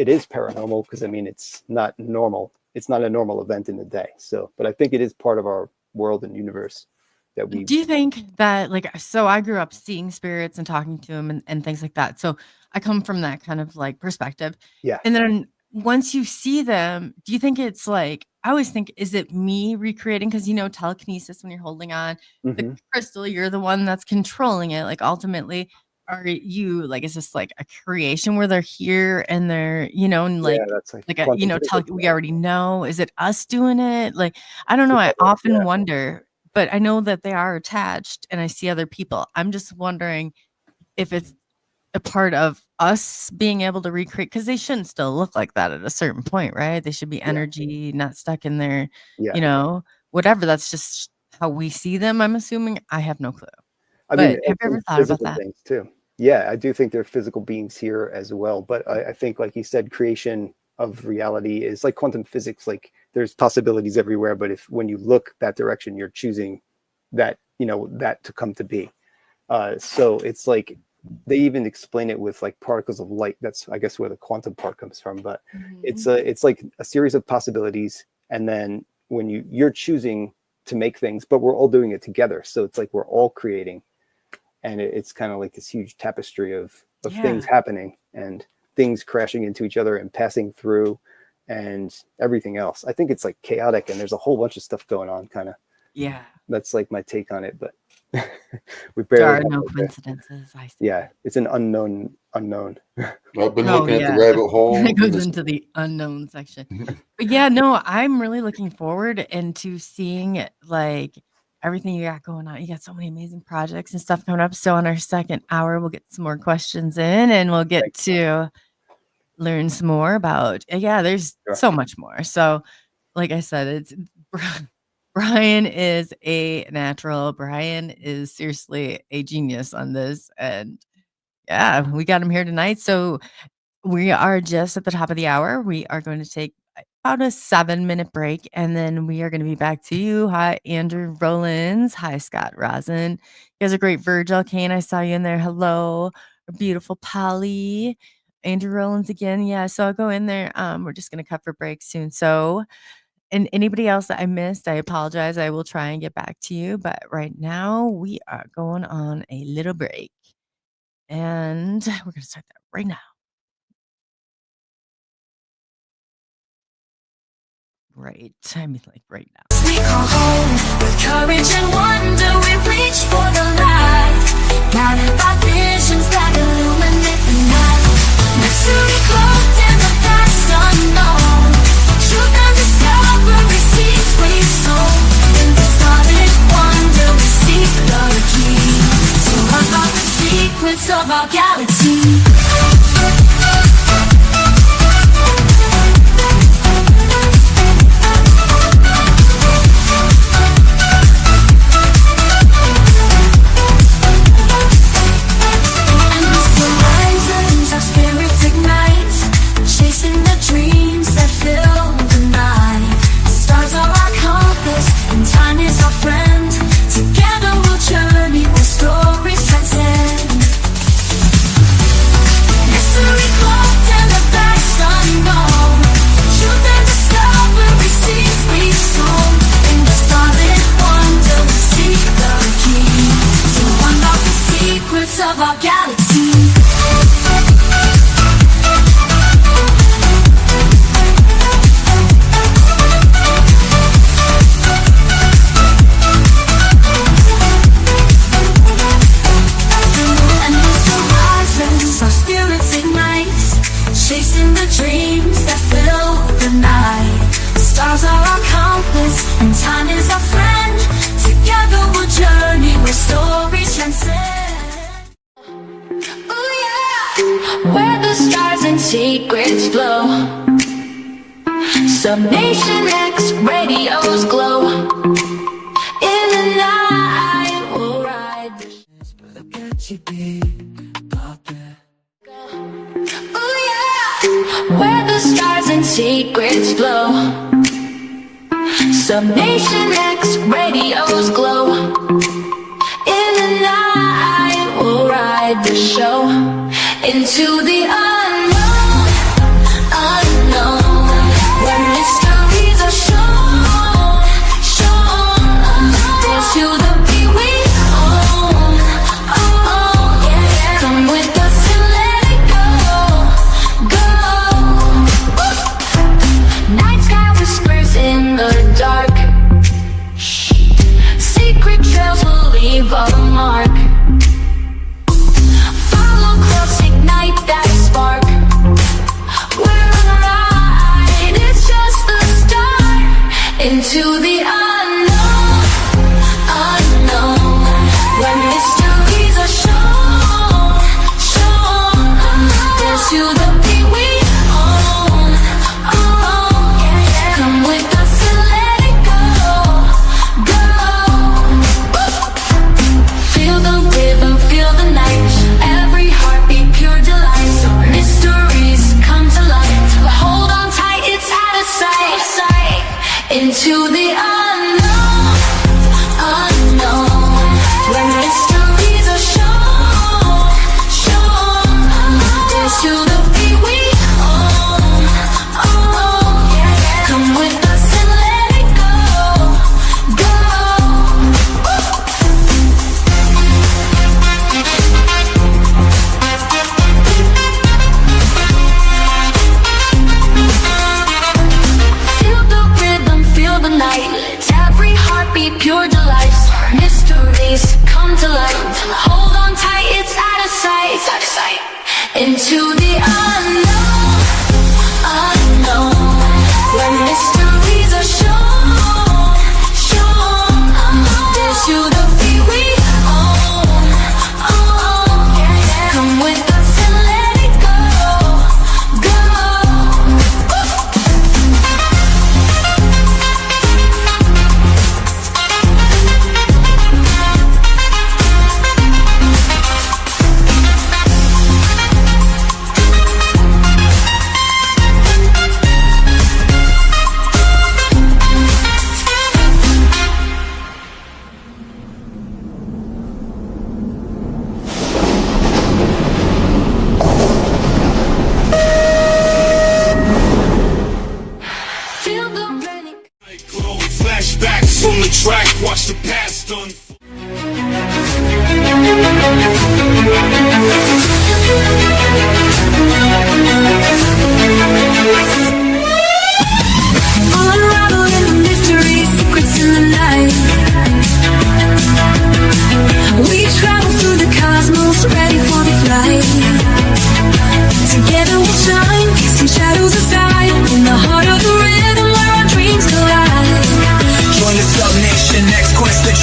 is paranormal, because I mean, it's not normal. It's not a normal event in the day. So, but I think it is part of our world and universe that we. Do you think that, like, so I grew up seeing spirits and talking to them and things like that. So I come from that kind of like perspective. Yeah. And then once you see them, do you think it's like, I always think, is it me recreating? Because, telekinesis, when you're holding on the Mm-hmm. crystal, you're the one that's controlling it. Like, ultimately, are you like, is this like a creation where they're here and they're, and Yeah, like, that's like like quantum physics. we already know, is it us doing it? Like, I don't know. I Together. often Yeah. wonder, but I know that they are attached and I see other people. I'm just wondering if it's a part of us being able to recreate, because they shouldn't still look like that at a certain point, right? They should be Yeah. energy, not stuck in there, Yeah. whatever. That's just how we see them, I'm assuming. I have no clue. I mean, But have you ever and thought about physical that? things too. Yeah, I do think there are physical beings here as well. But I think, like you said, creation of reality is like quantum physics. Like there's possibilities everywhere, but when you look that direction, you're choosing that, that to come to be. So it's like they even explain it with like particles of light. That's, I guess, where the quantum part comes from. But Mhm. it's like a series of possibilities, and then when you're choosing to make things, but we're all doing it together. So it's like we're all creating, and it's kind of like this huge tapestry of things Yeah. happening and things crashing into each other and passing through and everything else. I think it's like chaotic, and there's a whole bunch of stuff going on, kind of. Yeah. That's like my take on it, but we There barely are have no like a, coincidences, I yeah, say. it's an unknown. I've been Oh, looking at the yeah. rabbit hole It and goes this. into the unknown section. But yeah, no, I'm really looking forward into seeing like everything you got going on. You got so many amazing projects and stuff coming up. So on our second hour, we'll get some more questions in and we'll get Thanks. to learn some more about, yeah, there's Sure. so much more. So like I said, it's Brian is a natural. Brian is seriously a genius on this. And yeah, we got him here tonight. So we are just at the top of the hour. We are going to take about a 7-minute break, and then we are going to be back to you. Hi, Andrew Rollins. Hi, Scott Rosin. You guys are great. Virgil Kane, I saw you in there. Hello. Beautiful Polly. Andrew Rollins again. Yeah, so I'll go in there. We're just going to cut for break soon. So And anybody else that I missed, I apologize. I will try and get back to you. But right now, we are going on a little break. And we're going to start that right now. Right. I mean, like right now. We call home with courage and wonder. We reach for the light, guided by visions that illuminate the night. Mystery cloaked in the past unknown. Truth and discovery seeds we sow. In this starlit wonder we seek the key to unlock the secrets of our galaxy. Of our galaxy. And with the horizons, our spirits ignite, chasing the dreams that fill the night. The stars are our compass, and time is our friend. Together we'll journey where stories transcend. Where the stars and secrets glow, some Nation X radios glow. In the night we'll ride the Look at you be poppin'. Ooh yeah. Where the stars and secrets glow, some Nation X radios glow. In the night we'll ride the show into the unknown, unknown, where mysteries are shown, shown. Dance to the beat we own, oh, yeah. Come with us and let it go, go. Night sky whispers in the dark, secret trails will leave a mark. That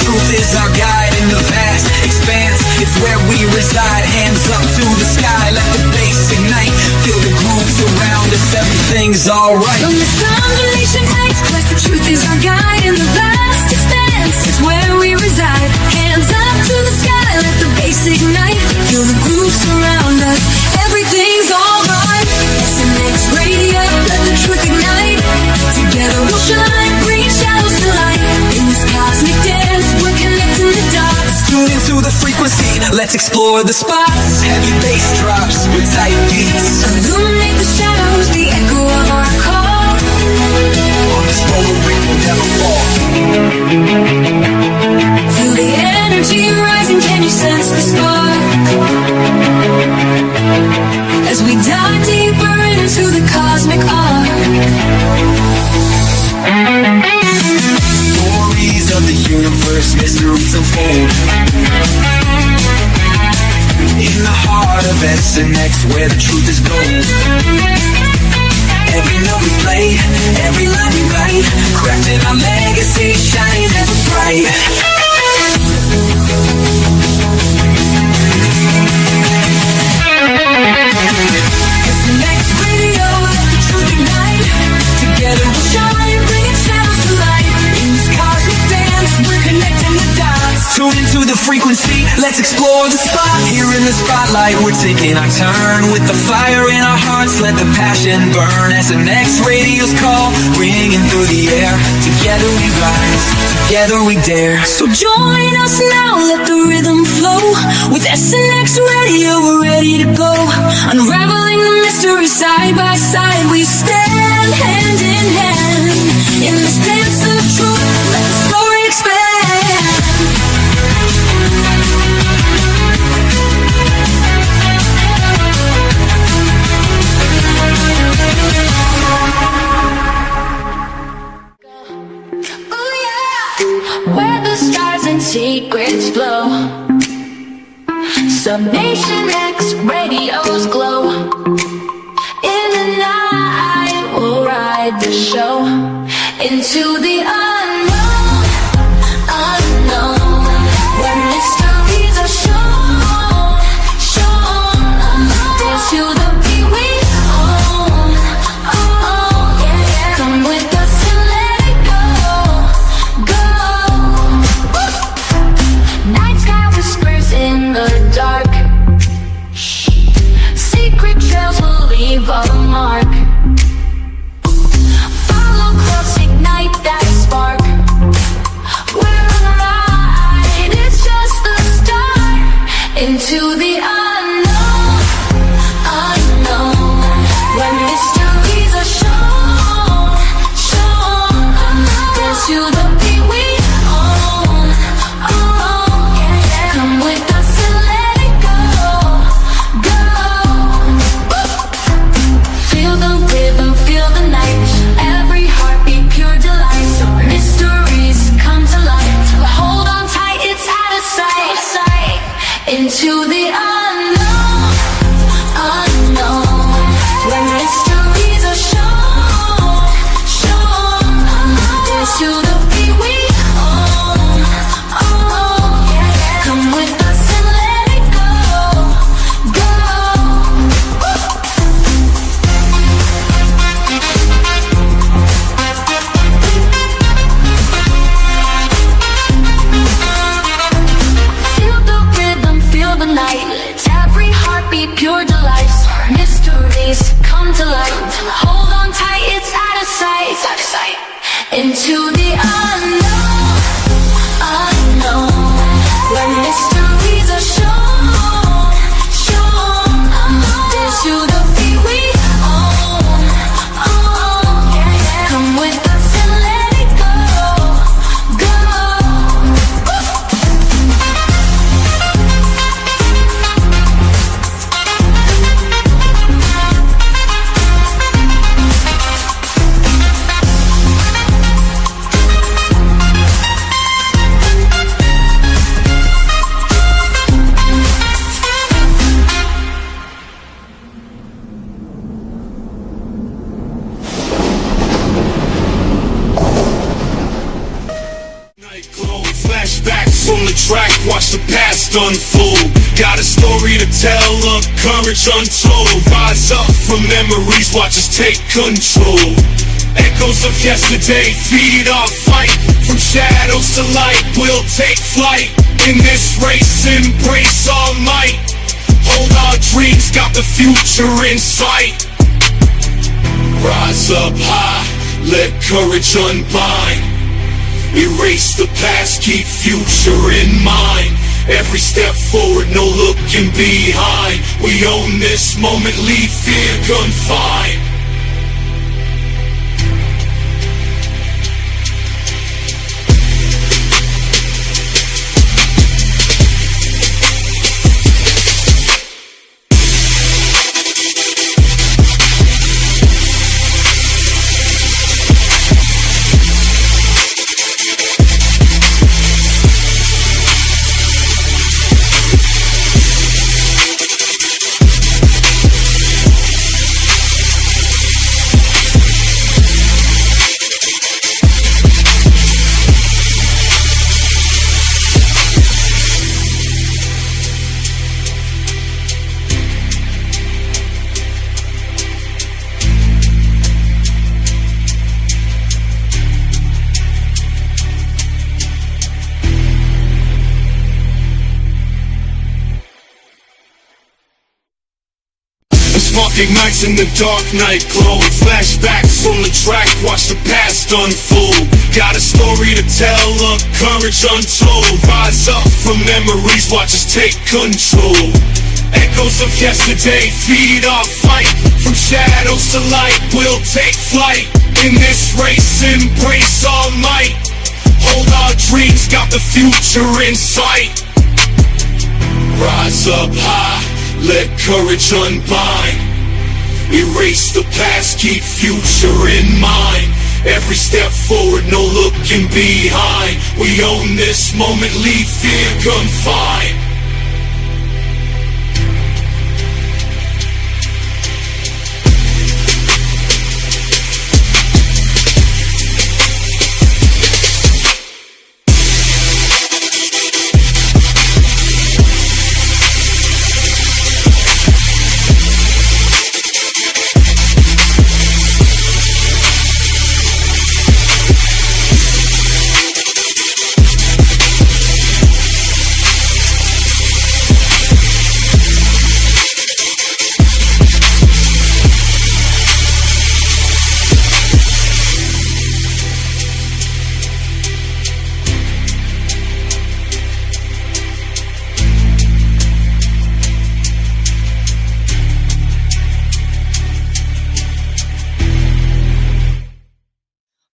truth is our guide in the vast expanse. It's where we reside, hands up to the sky. Let the bass ignite, feel the grooves around us. Everything's alright. From the combination heights, quest the truth is our guide in the vast expanse. It's where we reside, hands up to the sky. Let the bass ignite, feel the grooves around us. Everything's alright. SNX radio, let the truth ignite. Together we'll shine, bringing shadows to light. In this cosmic dance, we're connecting the dots. Tune into the frequency, let's explore the spots. Heavy bass drops with tight beats. Illuminate the shadows, the echo of our call. On this roller we will never fall. Feel the energy rising, can you sense the spark? As we dive deeper into the cosmic arc. Stories of the universe, mysteries unfold. In the heart of SNX, where the truth is gold. Every note we play, every line we write, crafting our legacy, shining ever bright. SNX radio, let the truth ignite. Together we'll shine, bringing shadows to light. In this cosmic dance, we're connecting the dots. Tune into the frequency, let's explore the spot. Here in the spotlight, we're taking our turn. With the fire in our hearts, let the passion burn. SNX radio's call, ringing through the air. Together we rise, together we dare. So join us now, let the rhythm flow. With SNX radio, we're ready to go. Unraveling the mystery side by side, we stand hand in hand. In this dance of truth, let the story expand. Where the stars and secrets flow. Summation X radios glow. In the night we'll ride the show into the unknown, unknown, where mysteries are shown, shown. Dance to the beat we own, oh, yeah. Come with us and let it go, go. Night sky whispers in the dark. Secret trails will leave a mark. Follow close, ignite that spark. Flashbacks on the track, watch the past unfold. Got a story to tell, a courage untold. Rise up from memories, watch us take control. Echoes of yesterday, feed our fight. From shadows to light, we'll take flight. In this race, embrace our might. Hold our dreams, got the future in sight. Rise up high, let courage unbind. Erase the past, keep future in mind. Every step forward, no looking behind. We own this moment, leave fear confined. Sparking nights in the dark night glow. Flashbacks on the track, watch the past unfold. Got a story to tell, a courage untold. Rise up from memories, watch us take control. Echoes of yesterday, feed our fight. From shadows to light, we'll take flight. In this race, embrace our might. Hold our dreams, got the future in sight. Rise up high, let courage unbind. Erase the past, keep future in mind. Every step forward, no looking behind. We own this moment, leave fear confined.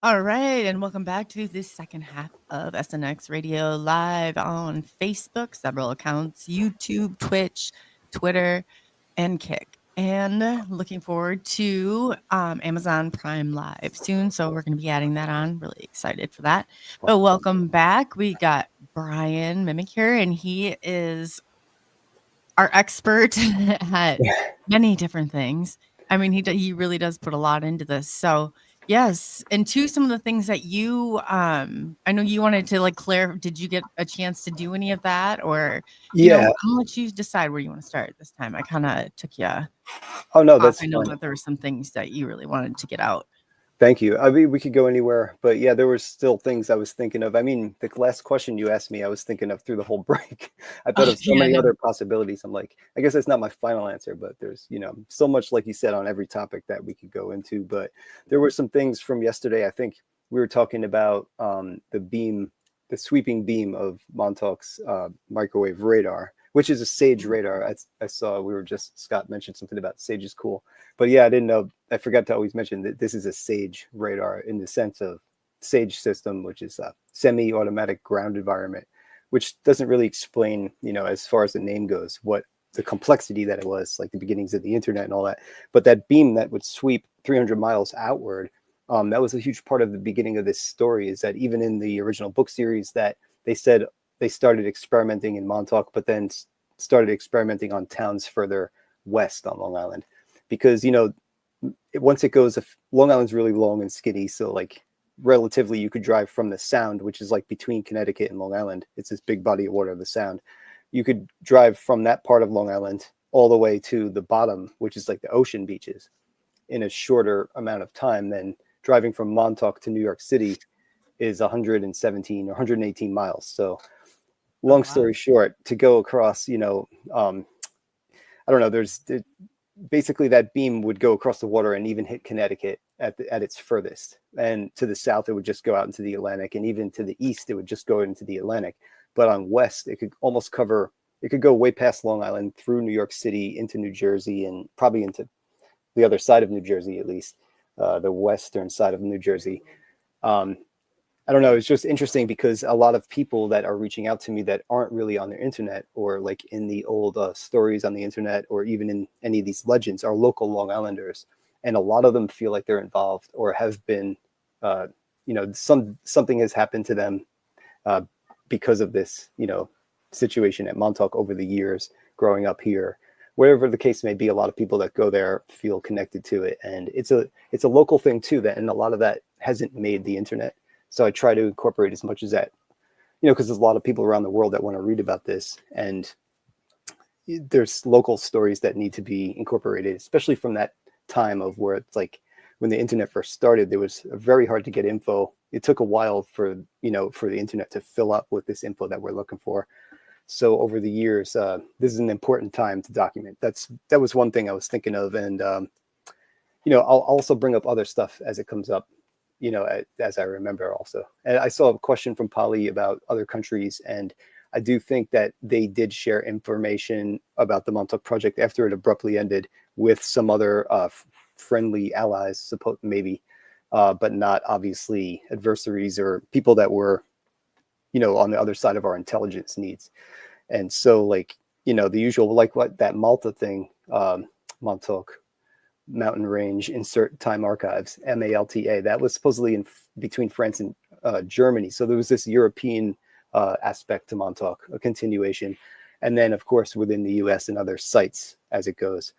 All right, and welcome back to this second half of SNX Radio live on Facebook, several accounts, YouTube, Twitch, Twitter, and Kick. And looking forward to Amazon Prime Live soon. So we're going to be adding that on. Really excited for that. But welcome back. We got Brian Minnick here, and he is our expert at many different things. I mean, he really does put a lot into this. So yes, and to some of the things that you, I know you wanted to like did you get a chance to do any of that, or you know, I'll let you decide where you want to start this time. I kind of took you. Oh no, that's I know fine. that there were some things that you really wanted to get out. Thank you. I mean, we could go anywhere, but yeah, there were still things I was thinking of. I mean, the last question you asked me, I was thinking of through the whole break. I thought of so many other possibilities. I'm like, I guess that's not my final answer, but there's, you know, so much, like you said, on every topic that we could go into. But there were some things from yesterday. I think we were talking about the sweeping beam of Montauk's microwave radar, which is a SAGE radar. I saw Scott mentioned something about SAGE is cool. But yeah, I didn't know. I forgot to always mention that this is a SAGE radar in the sense of SAGE system, which is a semi-automatic ground environment, which doesn't really explain, you know, as far as the name goes, what the complexity that it was, like the beginnings of the internet and all that. But that beam that would sweep 300 miles outward, that was a huge part of the beginning of this story, is that even in the original book series that they said they started experimenting in Montauk, but then started experimenting on towns further west on Long Island. Because, you know, once it goes, Long Island's really long and skinny. So like relatively, you could drive from the Sound, which is like between Connecticut and Long Island. It's this big body of water, the Sound. You could drive from that part of Long Island all the way to the bottom, which is like the ocean beaches, in a shorter amount of time than driving from Montauk to New York City is 117 or 118 miles. So long story short, to go across, I don't know, basically that beam would go across the water and even hit Connecticut at its furthest. And to the south, it would just go out into the Atlantic. And even to the east, it would just go into the Atlantic. But on west, it could almost cover, it could go way past Long Island, through New York City, into New Jersey, and probably into the other side of New Jersey, at least, the western side of New Jersey. I don't know. It's just interesting because a lot of people that are reaching out to me that aren't really on the internet, or like in the old stories on the internet, or even in any of these legends, are local Long Islanders. And a lot of them feel like they're involved or have been, something has happened to them because of this, situation at Montauk over the years growing up here. Whatever the case may be, a lot of people that go there feel connected to it. And it's a local thing too, and a lot of that hasn't made the internet. So I try to incorporate as much as that, because there's a lot of people around the world that want to read about this, and there's local stories that need to be incorporated, especially from that time of where it's like when the internet first started, there was very hard to get info. It took a while for the internet to fill up with this info that we're looking for. So over the years, this is an important time to document. That was one thing I was thinking of. And, I'll also bring up other stuff as it comes up, as I remember also. And I saw a question from Polly about other countries. And I do think that they did share information about the Montauk Project after it abruptly ended with some other friendly allies, maybe, but not obviously adversaries or people that were, on the other side of our intelligence needs. And so the usual, like what that Malta thing, Montauk Mountain Range Insert Time Archives, MALTA, that was supposedly between France and Germany. So there was this European aspect to Montauk, a continuation. And then, of course, within the US and other sites as it goes,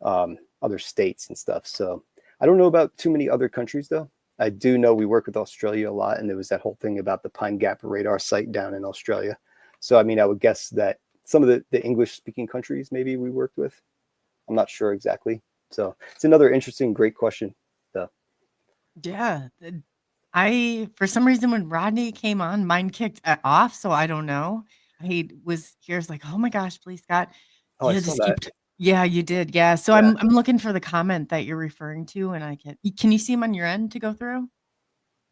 other states and stuff. So I don't know about too many other countries, though. I do know we work with Australia a lot, and there was that whole thing about the Pine Gap radar site down in Australia. So, I mean, I would guess that some of the English-speaking countries maybe we worked with. I'm not sure exactly. So it's another interesting, great question, though. Yeah. For some reason, when Rodney came on, mine kicked off, so I don't know. I was like, oh my gosh, please, Scott. Oh, I You saw just that. yeah, you did. Yeah. So Yeah. I'm looking for the comment that you're referring to, and can you see them on your end to go through?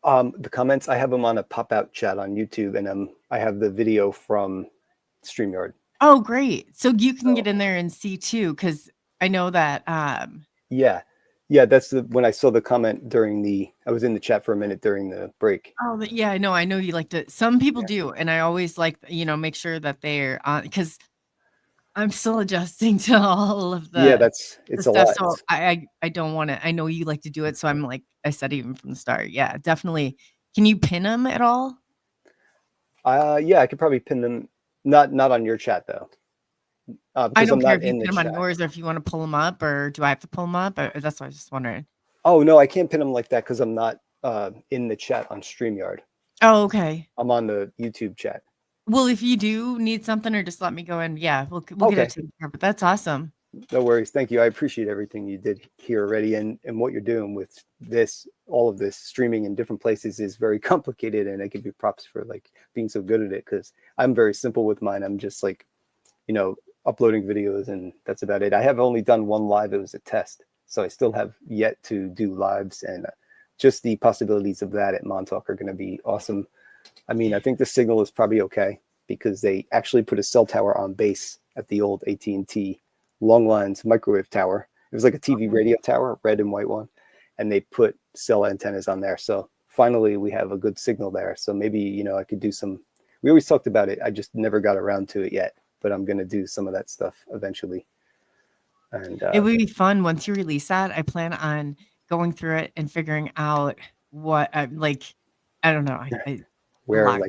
The comments, I have them on a pop-out chat on YouTube, and I have the video from StreamYard. Oh, great. So you can So, get in there and see too, because I know that yeah, that's when I saw the comment I was in the chat for a minute during the break. oh, yeah, I know you like to. Some people Yeah. do, and I always like, make sure that they're on, because I'm still adjusting to all of Yeah, the it's a stuff. lot. So I don't want to. I know you like to do it, so I'm like I said even from the start. Yeah, definitely. Can you pin them at all? Yeah, I could probably pin them. Not on your chat though, I because I'm don't care not if you in the pin them on chat. yours, or if you want to pull them up, or do I have to pull them up? That's what I was just wondering. Oh no, I can't pin them like that because I'm not in the chat on StreamYard. Oh, okay. I'm on the YouTube chat. Well, if you do need something, or just let me go in. Yeah, we'll get Okay. it taken care of. But that's awesome. No worries. Thank you. I appreciate everything you did here already, and what you're doing with this. All of this streaming in different places is very complicated, and I give you props for being so good at it, because I'm very simple with mine. I'm just uploading videos, and that's about it. I have only done one live. It was a test, so I still have yet to do lives, and just the possibilities of that at Montauk are going to be awesome. I mean, I think the signal is probably okay because they actually put a cell tower on base at the old AT&T long lines microwave tower. It was like a TV radio tower, red and white one, and they put cell antennas on there. So finally we have a good signal there. So maybe, I could do we always talked about it. I just never got around to it yet, but I'm going to do some of that stuff eventually. And It would be fun once you release that. I plan on going through it and figuring out what I don't know. where lot.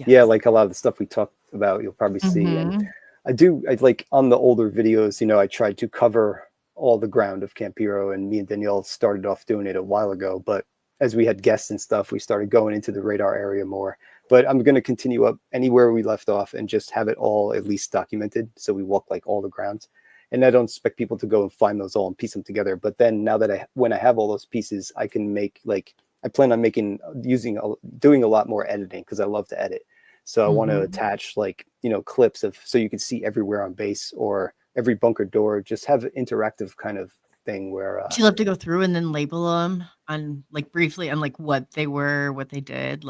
yeah, like a lot of the stuff we talked about, you'll probably see. And Mhm. I like on the older videos, I tried to cover all the ground of Camp Hero, and me and Danielle started off doing it a while ago, but as we had guests and stuff, we started going into the radar area more. But I'm going to continue up anywhere we left off and just have it all at least documented. So we walk like all the grounds. And I don't expect people to go and find those all and piece them together. But then now that when I have all those pieces, I can make I plan on doing a lot more editing because I love to edit. So I want to attach clips so you can see everywhere on base or every bunker door, just have an interactive kind of thing where do you love to go through and then label them on briefly on what they were, what they did,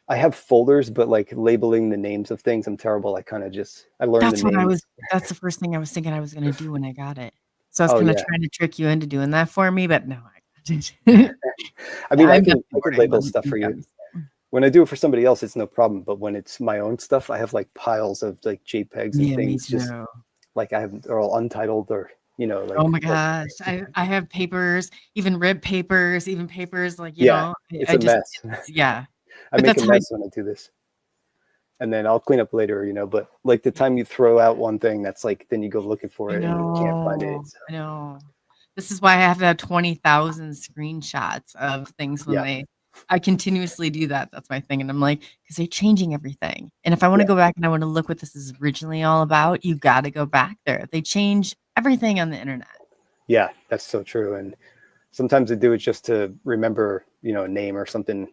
I have folders, but labeling the names of things, I'm terrible. I learned that's the names. That's the first thing I was thinking I was going to do when I got it. So I was Oh, kind of yeah. trying to trick you into doing that for me, but no, I didn't. I mean, I I'm could definitely label learning, stuff for yeah. you. When I do it for somebody else, it's no problem. But when it's my own stuff, I have piles of JPEGs and Yeah, me things. Just too. they're all untitled or Oh my gosh. I have papers, even rib papers, even papers yeah, it's I a just, mess. yeah. I But make a that's how mess when I do this, and then I'll clean up later. But the time you throw out one thing, that's then you go looking for I it and you can't find it. know. So, I know. This is why I have to have 20,000 screenshots of things yeah, I continuously do that. That's my thing. And I'm because they're changing everything. And if I want to yeah, go back and I want to look what this is originally all about, you got to go back there. They change everything on the internet. yeah, that's so true. And sometimes I do it just to remember, a name or something,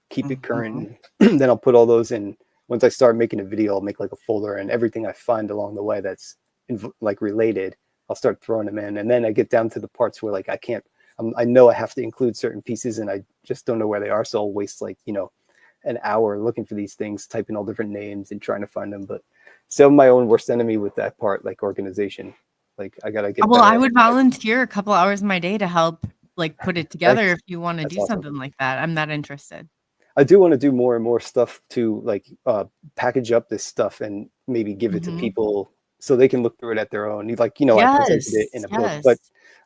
keep it current. And then I'll put all those in. Once I start making a video, I'll make a folder, and everything I find along the way that's related, I'll start throwing them in. And then I get down to the parts where I can't, I know I have to include certain pieces and I just don't know where they are. So I'll waste an hour looking for these things, typing all different names and trying to find them. But still my own worst enemy with that part, organization. I got to get Well, better I at would volunteer a couple hours of my day to help put it together Thanks. if you want to That's do awesome. something like that. I'm not interested. I do want to do more and more stuff to package up this stuff and maybe give it to people so they can look through it at their own. I presented it in a book, but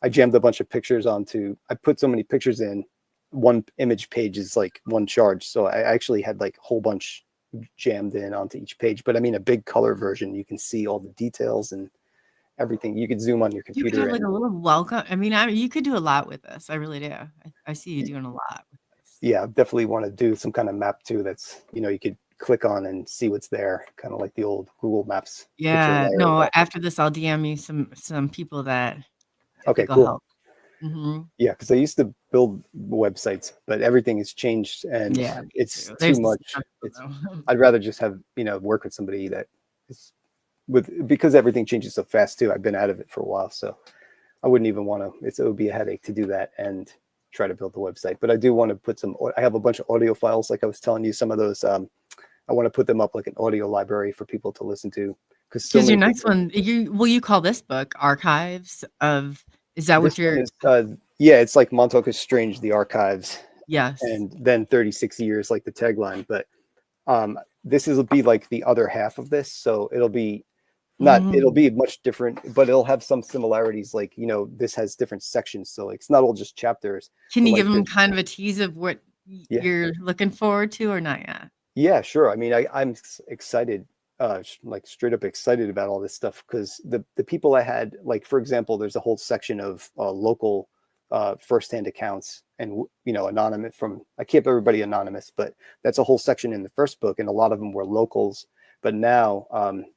I jammed a bunch of pictures I put so many pictures in. One image page is one charge. So I actually had a whole bunch jammed in onto each page. But I mean, a big color version, you can see all the details and everything. You could zoom on your You could computer. have a little welcome. I mean, you could do a lot with this. I really do. I see you doing a lot with this. Yeah, definitely want to do some kind of map too. That's, you could click on and see what's there, kind of like the old Google Maps. Yeah. picture layer. No, after this, I'll DM you some people that I Okay, think will cool. help. Mm-hmm. Yeah, because I used to build websites, but everything has changed and Yeah, me it's too. too There's much. though. I'd rather just have, work with somebody that is because everything changes so fast too. I've been out of it for a while, so I wouldn't even want to. It would be a headache to do that and try to build the website. But I do want to put I have a bunch of audio files, like I was telling you. Some of those, I want to put them up like an audio library for people to listen to. Because Your next one, you call this book Archives of? Is that what you're? Yeah, it's like Montauk is Strange, the Archives. Yes. And then 36 years, like the tagline. But this will be like the other half of this. So it'll be it'll be much different, but it'll have some similarities. This has different sections. So it's not all just chapters. Can you give them kind of a tease of what you're looking forward to or not yet? Yeah, sure. I mean, I'm excited, straight up excited about all this stuff because the people I had, for example, there's a whole section of local firsthand accounts and anonymous from. I keep everybody anonymous, but that's a whole section in the first book, and a lot of them were locals. But now,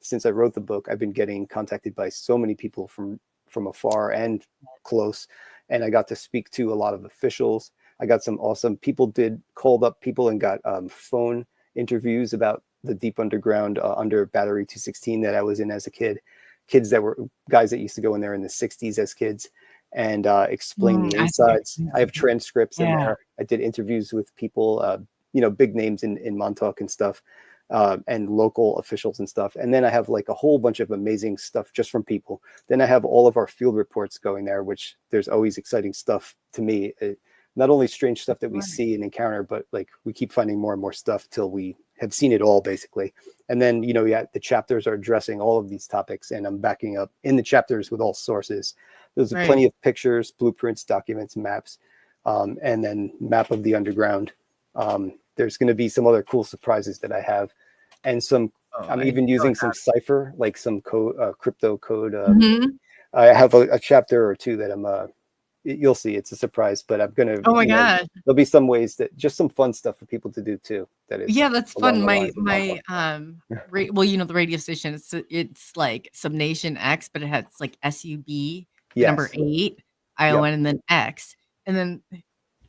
since I wrote the book, I've been getting contacted by so many people from afar and close, and I got to speak to a lot of officials. I got some awesome people called up people and got phone interviews about the deep underground under Battery 216 that I was in as a kid. Guys that used to go in there in the 60s as kids and explain the insides. I have transcripts in there. I did interviews with people, big names in Montauk and stuff. And local officials and stuff. And then I have a whole bunch of amazing stuff just from people. Then I have all of our field reports going there, which there's always exciting stuff to me. Not only strange stuff that we see and encounter, but we keep finding more and more stuff till we have seen it all basically. And then, the chapters are addressing all of these topics and I'm backing up in the chapters with all sources. There's plenty of pictures, blueprints, documents, maps, and then map of the underground. There's going to be some other cool surprises that I have. And I'm even using some cipher, some code, crypto code. I have a chapter or two that I'm you'll see. It's a surprise, but I'm gonna. Oh my god. There'll be some ways that just some fun stuff for people to do too. That is Yeah, that's along fun. the My lines of Montauk. well, the radio station, it's like Subnation X, but it has like SUB, the number Yes. 8, Yep. ION, and then X. And then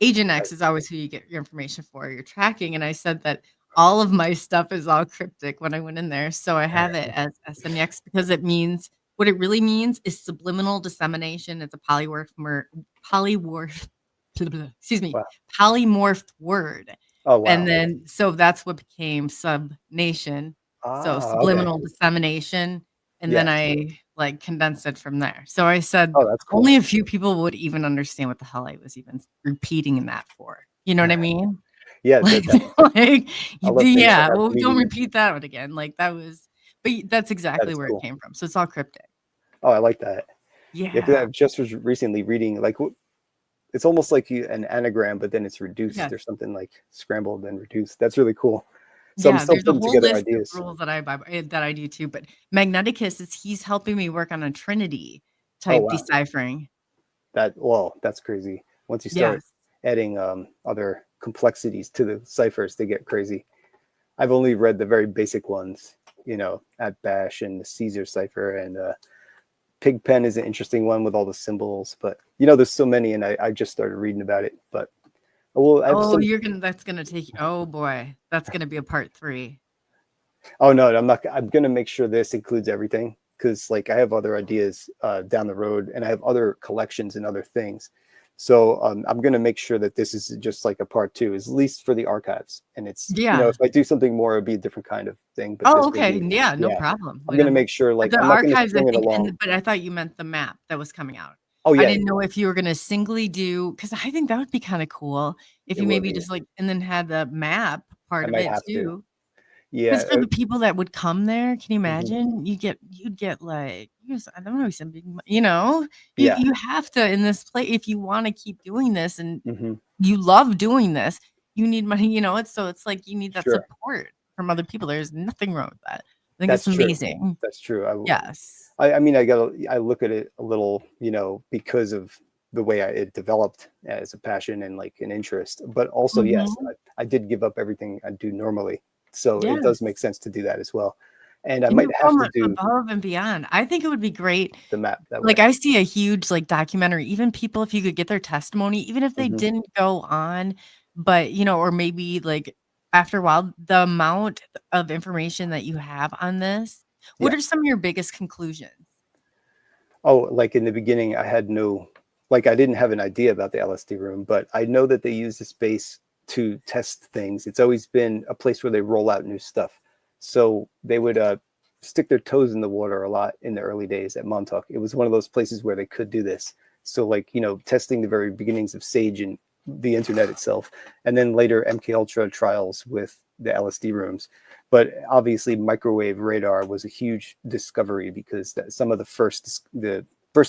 Agent Right. X is always who you get your information for, your tracking. And I said that all of my stuff is all cryptic when I went in there. So I have it as SNX because it means what it really means is subliminal dissemination. It's a polymorph excuse me, Wow. polymorphed word. Oh wow. And then so that's what became Subnation. So Okay. subliminal dissemination. And then Yes. I like condensed it from there. So I said Oh, that's cool. only a few people would even understand what the hell I was even repeating that for. You know what I mean? Yeah. Like, I love things that yeah, have well, don't meaning. repeat that one again. Like that was, but that's That exactly is where cool. it came from. So it's all cryptic. Oh, I like that. Yeah, because Yeah. I just was recently reading like it's almost like an anagram, but then it's reduced Yes. or something like scrambled and reduced. That's really cool. So I'm Yeah, still there's a putting whole together list of ideas. rules that that I do too. But Magneticus he's helping me work on a Trinity Oh type wow, deciphering. that's crazy. Once you start Yes. adding other complexities to the ciphers, they get crazy. I've only read the very basic ones, at Bash and the Caesar cipher, and Pigpen is an interesting one with all the symbols. But there's so many, and I just started reading about it. But I have Oh, some. that's gonna take oh boy, that's gonna be a part 3. Oh no, I'm not. I'm gonna make sure this includes everything because, like, I have other ideas down the road, and I have other collections and other things. So I'm gonna make sure that this is just like a part 2, at least for the archives. And it's Yeah. if I do something more, it'll be a different kind of thing. But this Oh, will okay. be, Yeah, no yeah. problem. I'm gonna make sure, But like, the I'm not gonna archives, I string it think, along. but I thought you meant the map that was coming out. Oh I yeah, didn't know if you were gonna singly do because I think that would be kind of cool if it you would maybe be. just like and then had the map I part of might it have to. too. Yeah. Because for the people that would come there, can you Mhm. imagine? You'd get like, I don't know, some big, Yeah. you have to in this place if you want to keep doing this and Hmm. you love doing this, you need money, it's like you need that Sure. support from other people. There's nothing wrong with that. I think it's That's true. amazing. That's true. Yes. I mean, I look at it a little, because of the way it developed as a passion and like an interest, but also, yes, Mhm. I did give up everything I do normally. So it does make Yes. sense to do that as well. And I And might you've have gone to do above and beyond. I think it would be great. the map that Like, way. I see a huge, like, documentary, even people, if you could get their testimony, even if they Hmm. didn't go on, but, or maybe, like, after a while, the amount of information that you have on this, what Yeah. are some of your biggest conclusions? Oh, like in the beginning, I didn't have an idea about the LSD room, but I know that they use the space to test things. It's always been a place where they roll out new stuff. So they would stick their toes in the water a lot in the early days at Montauk. It was one of those places where they could do this. So, like, testing the very beginnings of Sage and the internet itself, and then later MK Ultra trials with the LSD rooms. But obviously, microwave radar was a huge discovery because some of the first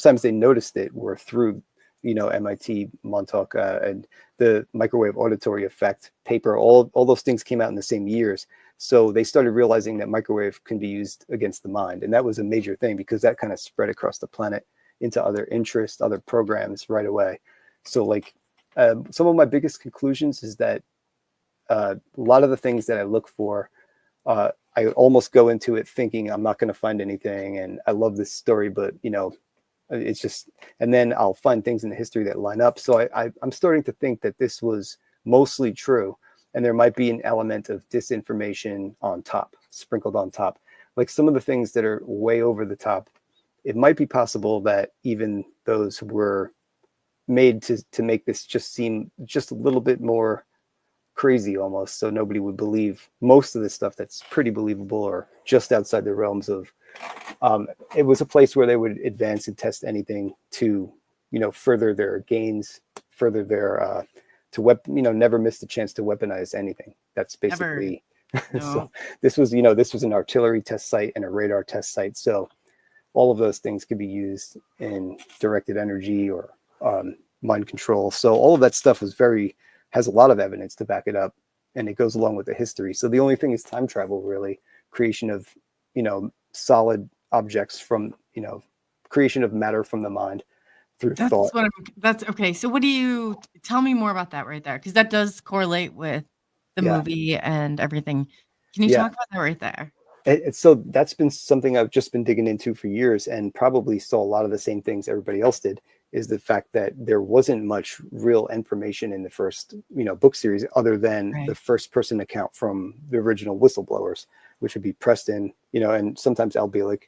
times they noticed it were through, MIT, Montauk, and the microwave auditory effect paper. All those things came out in the same years. So they started realizing that microwave can be used against the mind. And that was a major thing because that kind of spread across the planet into other interests, other programs right away. So, like, some of my biggest conclusions is that a lot of the things that I look for, I almost go into it thinking I'm not going to find anything. And I love this story, but, it's just, and then I'll find things in the history that line up. So I'm starting to think that this was mostly true. And there might be an element of disinformation on top, sprinkled on top. Like some of the things that are way over the top, it might be possible that even those were made to make this just seem just a little bit more crazy almost, so nobody would believe most of the stuff that's pretty believable or just outside the realms of it was a place where they would advance and test anything to further their gains, further their never miss the chance to weaponize anything. That's Ever. basically No. so this was an artillery test site and a radar test site, so all of those things could be used in directed energy or mind control. So all of that stuff has a lot of evidence to back it up, and it goes along with the history. So the only thing is time travel, really, creation of solid objects from creation of matter from the mind. through That's thought. what that's okay. So what do you tell me more about that right there? Because that does correlate with the Yeah. movie and everything. Can you Yeah. talk about that right there? So that's been something I've just been digging into for years, and probably saw a lot of the same things everybody else did. Is the fact that there wasn't much real information in the first, book series, other than the Right. first person account from the original whistleblowers, which would be Preston, and sometimes Al Bielek.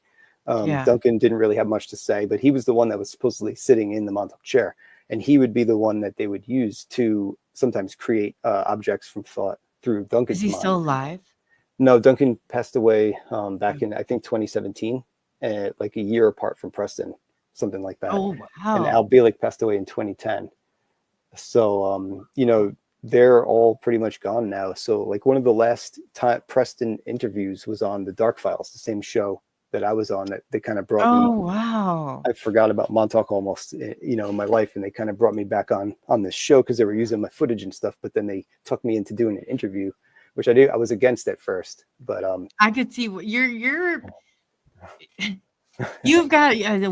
Yeah. Duncan didn't really have much to say, but he was the one that was supposedly sitting in the Montauk chair, and he would be the one that they would use to sometimes create objects from thought through Is Duncan's he mind. still alive? No, Duncan passed away back in, I think, 2017, like a year apart from Preston, something like that. Oh, And Al wow. Bielek passed away in 2010. So, they're all pretty much gone now. So, like, one of the last time Preston interviews was on the Dark Files, the same show that I was on, that they kind of brought Oh, me. wow. I forgot about Montauk almost, in my life, and they kind of brought me back on this show because they were using my footage and stuff. But then they took me into doing an interview, which I was against at first, but I could see what you've got a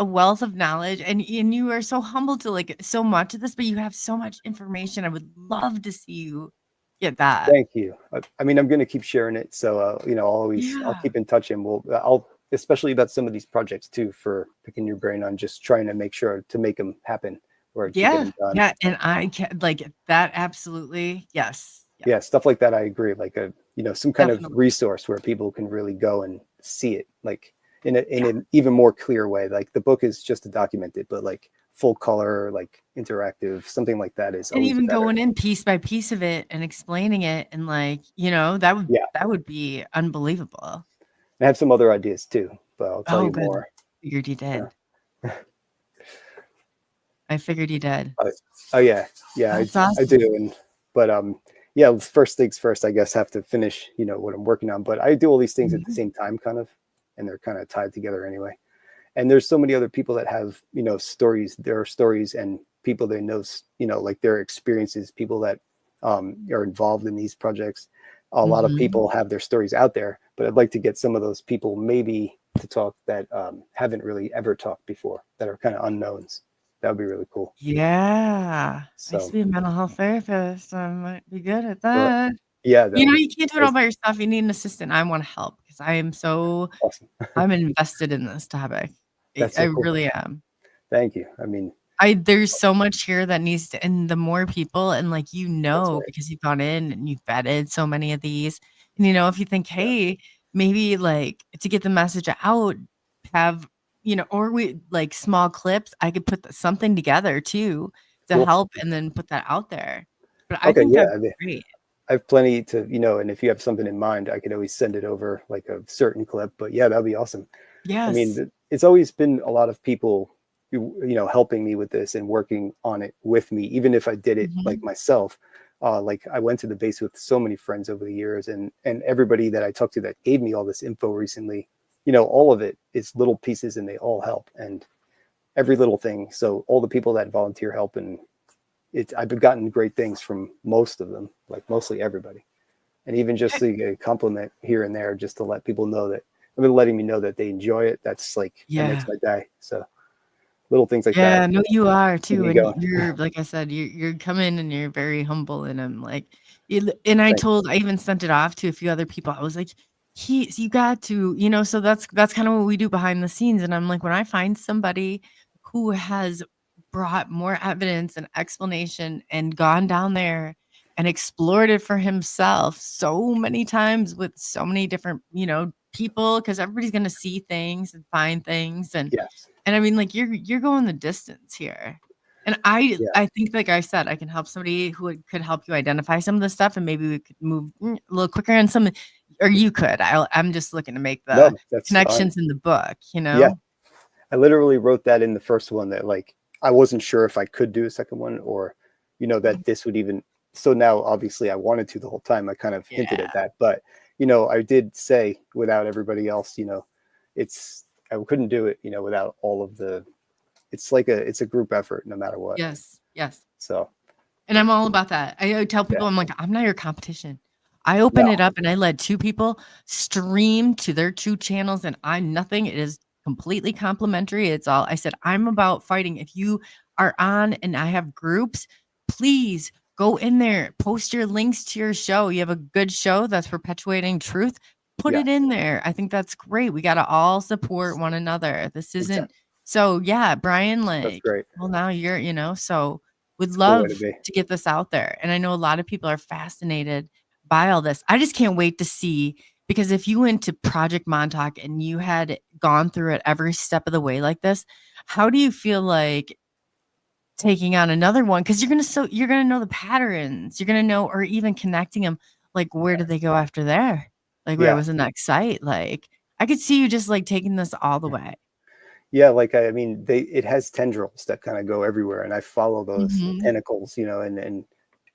wealth of knowledge, and you are so humble to like so much of this, but you have so much information. I would love to see you get that. thank you. I mean, I'm going to keep sharing it, so I'll Yeah. keep in touch, and I'll especially about some of these projects too, for picking your brain on just trying to make sure to make them happen or to get Yeah. them done. Yeah. And I can like that. Absolutely. Yes. Yeah. Yeah, stuff like that. I agree. Like some kind of Definitely. resource where people can really go and see it, like in Yeah. an even more clear way. Like the book is just to document it, but like full color, like interactive, something like that is And always even better. going in piece by piece of it and explaining it and like, Yeah, that would be unbelievable. I have some other ideas too, but I'll tell Oh, you good. more. Figured you Yeah. did. I figured you did. Oh yeah, yeah, That's I do. awesome. And but yeah, first things first. I guess have to finish, what I'm working on. But I do all these things at the Mhm. same time, kind of, and they're kind of tied together anyway. And there's so many other people that have, stories. There are stories and people they know, like their experiences. People that are involved in these projects. A lot of Mhm. people have their stories out there, but I'd like to get some of those people maybe to talk that haven't really ever talked before, that are kind of unknowns. That would be really cool. Yeah. I used to So, be a mental health therapist. I might be good at but that. yeah, that would You can't do it all by yourself. You need an assistant. I want to help because awesome. I'm invested in this topic. That's I so cool. really am. Thank you. I mean, There's so much here that needs to, and the more people, and like, that's right. because you've gone in and you've vetted so many of these, and if you think, Yeah. hey, maybe like to get the message out, have, or we like small clips, I could put something together too to Cool. help and then put that out there. But I Okay. think Yeah. that'd I mean, be great. I have plenty to, and if you have something in mind, I could always send it over, like a certain clip. But yeah, that'd be awesome. I mean, Yes. it's always been a lot of people, helping me with this and working on it with me, even if I did it like Mhm. myself. Like I went to the base with so many friends over the years, and everybody that I talked to that gave me all this info recently, all of it is little pieces and they all help, and every little thing. So all the people that volunteer help, and I've gotten great things from most of them, like mostly everybody, and even just the compliment here and there, just to let people know that, I mean, letting me know that they enjoy it. That's like, that makes Yeah. my day. So little things like that Yeah, no, you are keep too, me and going. you're like I said, you're coming and you're very humble, and I'm like, and Thank I even sent it off to a few other people. I was like, you got to, so that's kind of what we do behind the scenes. And I'm like, when I find somebody who has brought more evidence and explanation and gone down there and explored it for himself so many times with so many different, people, because everybody's gonna see things and find things, you. Yes. and I mean, like, you're going the distance here. And I Yeah. I think, like I said, I can help somebody who could help you identify some of the stuff, and maybe we could move a little quicker on some, or you could. I'm just looking to make the No, that's fine. connections in the book, you Yeah. know? I literally wrote that in the first one, that like, I wasn't sure if I could do a second one, or, that this would even, so now obviously I wanted to the whole time. I kind of hinted Yeah. at that, but, I did say without everybody else, it's, I couldn't do it, without all of the, it's a group effort no matter what. Yes, yes. So And I'm all about that. I tell yeah, people, I'm like, "I'm not your competition." I open no, it up and I let 2 people stream to their 2 channels, and I'm nothing. It is completely complimentary. It's all I said, I'm about fighting. If you are on and I have groups, please go in there, post your links to your show. You have a good show that's perpetuating truth. Put Yeah, it in there. I think that's great. We got to all support one another. This isn't exactly. so, yeah, Brian, That's like, great. well, now you're, so would It's a cool way to love be. to get this out there. And I know a lot of people are fascinated by all this. I just can't wait to see, because if you went to Project Montauk and you had gone through it every step of the way like this, how do you feel like taking on another one? Because you're gonna know the patterns. You're gonna know, or even connecting them. Like, where did they go after there? Like, where Yeah. was the next site? Like, I could see you just like taking this all the way. Yeah, like I mean, it has tendrils that kind of go everywhere, and I follow those Mhm. tentacles, and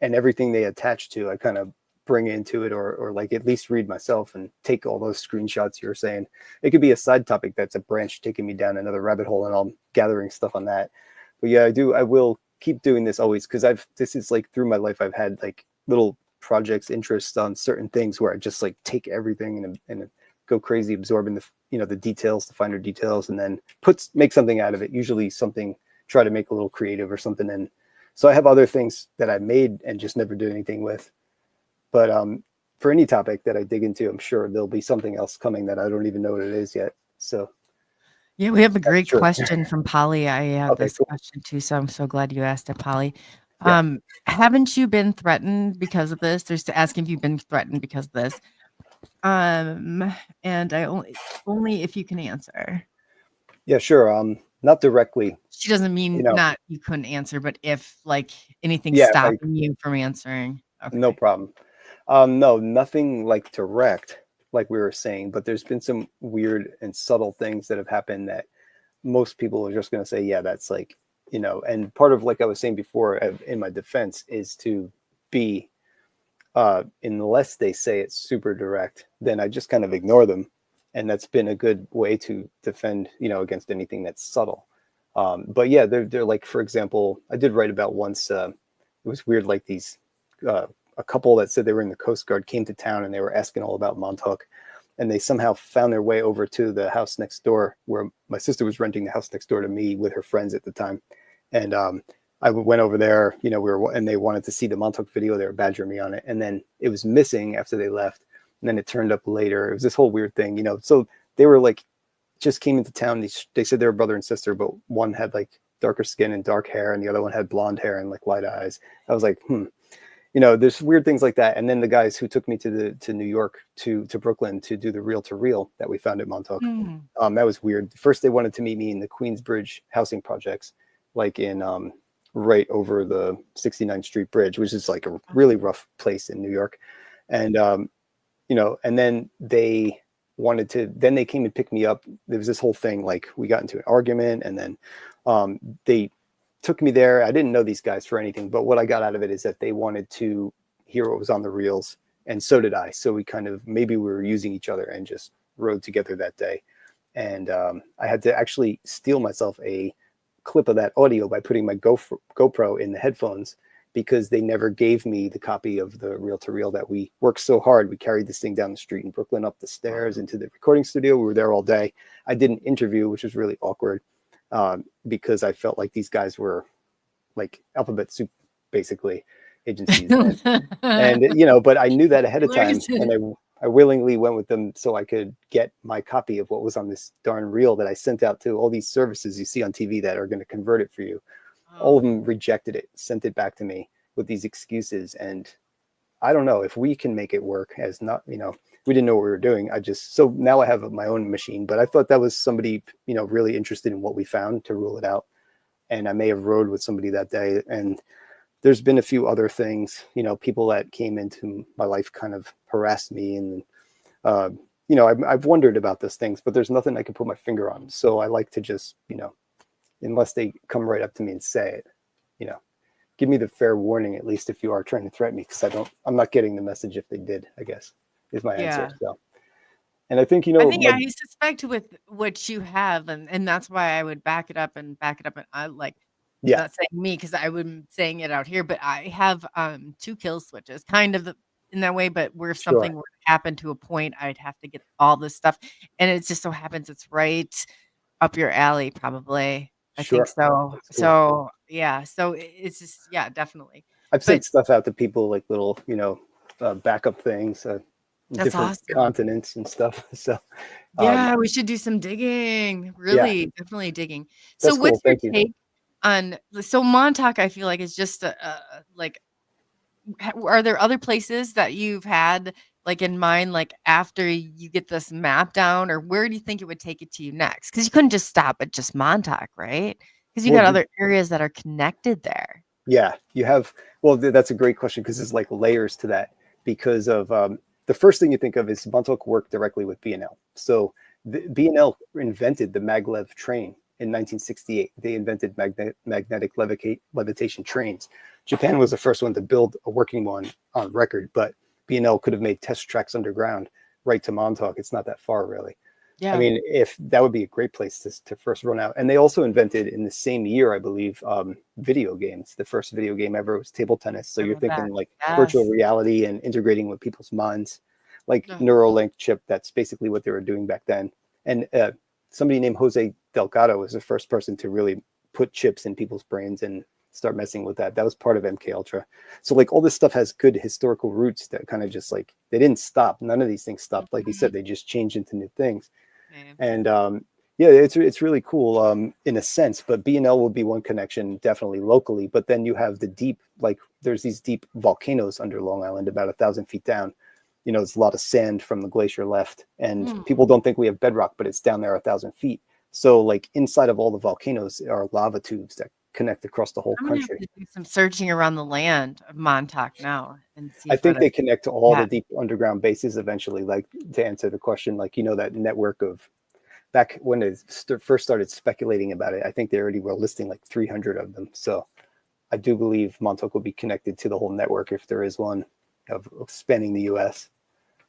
everything they attach to, I kind of bring into it, or like at least read myself and take all those screenshots you're saying. It could be a side topic that's a branch taking me down another rabbit hole, and I'm gathering stuff on that. But yeah, I will keep doing this always, because this is like through my life, I've had like little projects, interests on certain things where I just like take everything and go crazy, absorbing the details, the finer details, and then make something out of it. Usually something, try to make a little creative or something. And so I have other things that I made and just never did anything with. But for any topic that I dig into, I'm sure there'll be something else coming that I don't even know what it is yet. So Yeah, we have a that's great true. question from Polly. I have Okay, this cool. question too, so I'm so glad you asked it, Polly. Yeah. Haven't you been threatened because of this? There's to asking if you've been threatened because of this. And I only if you can answer. Yeah, sure. Not directly, She doesn't you mean know, not you couldn't answer, but if like anything's yeah, if I, stopping you from answering. no Okay. problem. No, nothing like direct, like we were saying, but there's been some weird and subtle things that have happened that most people are just going to say, yeah, that's like, and part of, like I was saying before, in my defense, is to be, unless they say it's super direct, then I just kind of ignore them. And that's been a good way to defend, against anything that's subtle. But yeah, they're like, for example, I did write about once, it was weird, like these, a couple that said they were in the Coast Guard came to town and they were asking all about Montauk, and they somehow found their way over to the house next door, where my sister was renting the house next door to me with her friends at the time. And I went over there, and they wanted to see the Montauk video. They were badgering me on it. And then it was missing after they left. And then it turned up later. It was this whole weird thing, So they were like, just came into town. They said they were brother and sister, but one had like darker skin and dark hair, and the other one had blonde hair and like light eyes. I was like, there's weird things like that. And then the guys who took me to New York, to Brooklyn, to do the reel to reel that we found at Montauk. Hmm. That was weird. First, they wanted to meet me in the Queensbridge housing projects, like in right over the 69th Street Bridge, which is like a really rough place in New York. And and then they came and picked me up. There was this whole thing, like we got into an argument, and then they took me there. I didn't know these guys for anything, but what I got out of it is that they wanted to hear what was on the reels, and so did I. So maybe we were using each other and just rode together that day. And I had to actually steal myself a clip of that audio by putting my GoPro in the headphones, because they never gave me the copy of the reel to reel that we worked so hard. We carried this thing down the street in Brooklyn, up the stairs into the recording studio. We were there all day. I did an interview, which was really awkward, because I felt like these guys were like alphabet soup, basically, agencies. But I knew that ahead of time, and I willingly went with them so I could get my copy of what was on this darn reel that I sent out to all these services you see on TV that are going to convert it for you. All of them rejected it, sent it back to me with these excuses. And I don't know if we can make it work, as not, we didn't know what we were doing. So now I have my own machine, but I thought that was somebody, really interested in what we found to rule it out. And I may have rode with somebody that day. And there's been a few other things, people that came into my life kind of harassed me. And, I've wondered about those things, but there's nothing I can put my finger on. So I like to just, unless they come right up to me and say it, give me the fair warning, at least if you are trying to threaten me, because I'm not getting the message if they did, I guess, is my answer. Yeah. So, and I think, I think I suspect with what you have, and that's why I would back it up, and I like, yeah, not saying me, because I wouldn't saying it out here, but I have 2 kill switches, kind of in that way, but where if sure. something were to happen to a point, I'd have to get all this stuff, and it just so happens it's right up your alley, probably. I think Sure. so. That's cool. So yeah, so it's just yeah, definitely. I've But sent stuff out to people, like little, backup things, that's different awesome. continents and stuff. So, um, Yeah, we should do some digging. yeah, Really, definitely digging. So that's cool. what's your Thank you. take on so Montauk, I feel like is just like are there other places that you've had like in mind like after you get this map down or where do you think it would take it to you next? Because you couldn't just stop at just Montauk, right? Because you Well, got other areas that are connected there. yeah, you have. Well, that's a great question because there's like layers to that. Because of the first thing you think of is Montauk worked directly with B&L. So B&L invented the maglev train in 1968. They invented magnetic levitation trains. Japan was the first one to build a working one on record, but B&L could have made test tracks underground right to Montauk. It's not that far, really. I Yeah. mean, if that would be a great place to first run out. And they also invented in the same year, I believe, video games. The first video game ever was table tennis. So you're Remember that. thinking like virtual Yes. reality and integrating with people's minds, like Ugh. Neuralink chip. That's basically what they were doing back then. And somebody named Jose Delgado was the first person to really put chips in people's brains and start messing with that. That was part of MK Ultra. So like all this stuff has good historical roots that kind of just like they didn't stop. None of these things stopped. Like you said, they just changed into new things. Okay. And yeah, it's really cool in a sense. But B&L will be one connection, definitely locally. But then you have the deep, like there's these deep volcanoes under Long Island, about 1,000 feet down. There's a lot of sand from the glacier left, and people don't think we have bedrock, but it's down there 1,000 feet. So like inside of all the volcanoes are lava tubes that connect across the whole I'm gonna have country. to do some searching around the land of Montauk now and see I for think the they connect to all yeah. the deep underground bases eventually. Like to answer the question, like that network of back when they first started speculating about it, I think they already were listing like 300 of them. So I do believe Montauk will be connected to the whole network if there is one of spanning the U.S.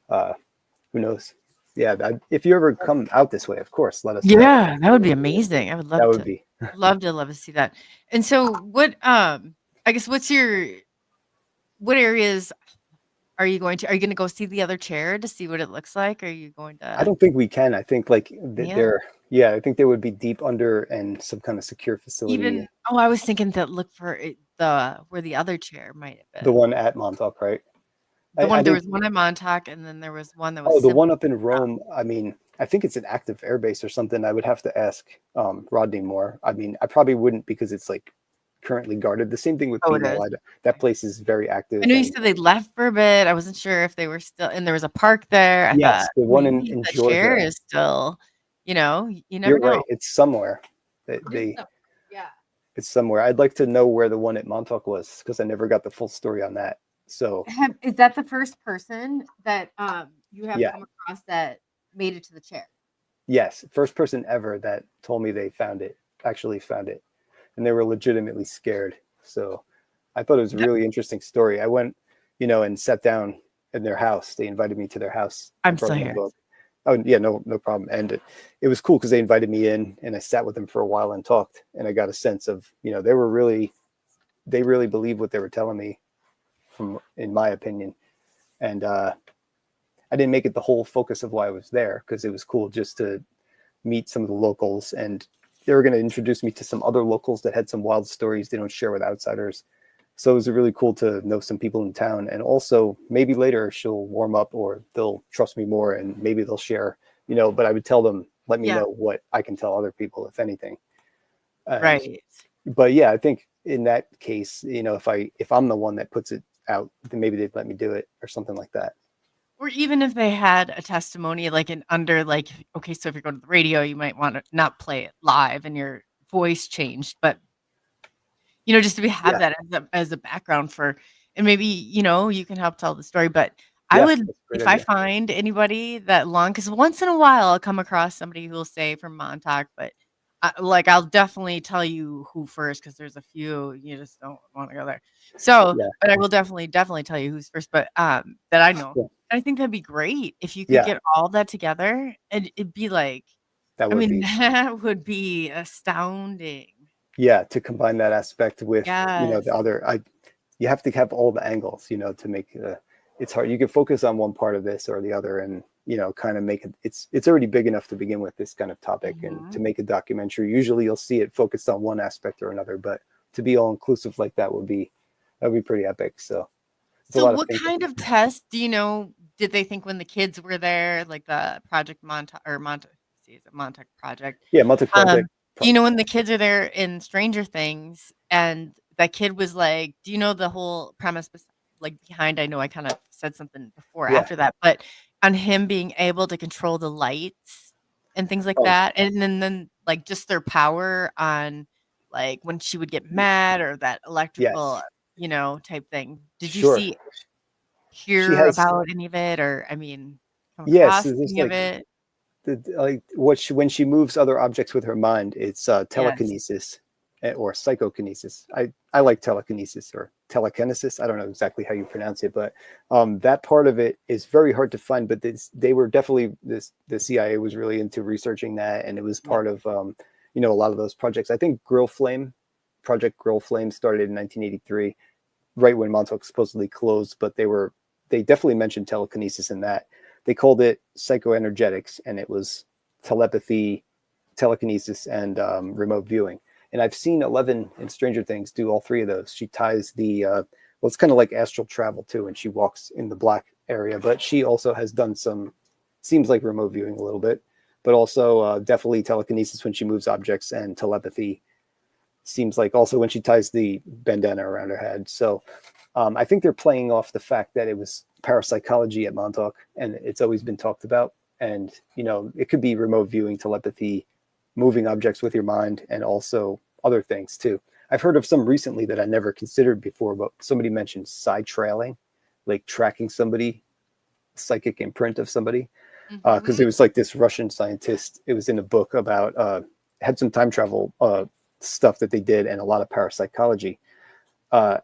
Who knows? Yeah, if you ever come out this way, of course, let us know. Yeah, that would be amazing. I would That would be. love to see that. And so what I guess what areas are you going to? Are you gonna go see the other chair to see what it looks like? Are you going I to don't think we can. I think like yeah. I think they would be deep under and some kind of secure facility. Even oh, I was thinking to look for the where the other chair might have The been. one at Montauk, right? The I one there think. was one in Montauk and then there was one that was Oh, the similar. one up in Rome. I mean, I think it's an active airbase or something. I would have to ask Rodney more. I mean, I probably wouldn't because it's like currently guarded. The same thing with Oh, it BNL. is. That place is very I active. know you And said they left for a bit. I wasn't sure if they were still and there was a park there. I thought yes, the one maybe in the chair Georgia. is still, you never You're know. right. It's somewhere. It is yeah. It's somewhere. I'd like to know where the one at Montauk was because I never got the full story on that. So Is that the first person that you have yeah, come across that made it to the chair? yes, first person ever that told me they actually found it, and they were legitimately scared. So I thought it was a That- really interesting story. I went, and sat down in their house. They invited me to their house. I I'm brought still my here. book. Oh yeah, no problem. And it was cool because they invited me in, and I sat with them for a while and talked, and I got a sense of, they really believed what they were telling me, in my opinion. And I didn't make it the whole focus of why I was there because it was cool just to meet some of the locals, and they were going to introduce me to some other locals that had some wild stories they don't share with outsiders. So it was really cool to know some people in town, and also maybe later she'll warm up or they'll trust me more and maybe they'll share, but I would tell them, let me Yeah, know what I can tell other people, if anything. And, right. but yeah, I think in that case, if I'm the one that puts it out, then maybe they'd let me do it or something like that. Or even if they had a testimony like an under like okay, so if you're going to the radio, you might want to not play it live and your voice changed, but just to have Yeah. that as a background for and maybe, you can help tell the story, but I Yeah. would That's a great if I idea. find anybody that long because once in a while I'll come across somebody who will say from Montauk, but I'll definitely tell you who first because there's a few you just don't want to go there. So, Yeah. but I will definitely tell you who's first, but that I know. Yeah. I think that'd be great if you could Yeah. get all that together and it'd be like, That I would mean, be. that would be astounding. Yeah, to combine that aspect with, Yes. the other. You have to have all the angles, to make it's hard. You can focus on one part of this or the other, and kind of make it, it's already big enough to begin with, this kind of topic, and to make a documentary, usually you'll see it focused on one aspect or another, but to be all inclusive like that would be pretty epic. So it's a So lot of what thinking. kind of tests do you know did they think when the kids were there, like the Project Montauk or see, is it Montauk Project? Yeah, Montauk Um, Project. do you know when the kids are there in Stranger Things and that kid was like, do you know the whole premise like behind, I know I kind of said something before Yeah. after that, but on him being able to control the lights and things like Oh, that, and then like just their power on like when she would get mad or that electrical, yes, type thing. Did you sure. She hear has, about any of it or I mean, come yes, across there's any of like it? when she moves other objects with her mind, it's Yes. telekinesis, or psychokinesis. I like telekinesis or telekinesis. I don't know exactly how you pronounce it, but that part of it is very hard to find. But they were definitely, the CIA was really into researching that, and it was Yeah. part of a lot of those projects. I think Project Grill Flame started in 1983, right when Montauk supposedly closed, but they definitely mentioned telekinesis in that. They called it psychoenergetics, and it was telepathy, telekinesis, and remote viewing. And I've seen Eleven in Stranger Things do all three of those. She ties it's kind of like astral travel too, and she walks in the black area, but she also has done some, seems like remote viewing a little bit, but also definitely telekinesis when she moves objects, and telepathy seems like also when she ties the bandana around her head. So I think they're playing off the fact that it was parapsychology at Montauk, and it's always been talked about. And it could be remote viewing, telepathy, moving objects with your mind, and also other things too. I've heard of some recently that I never considered before, but somebody mentioned side trailing, like tracking somebody, psychic imprint of somebody. Because it was like this Russian scientist. It was in a book about had some time travel stuff that they did, and a lot of parapsychology. I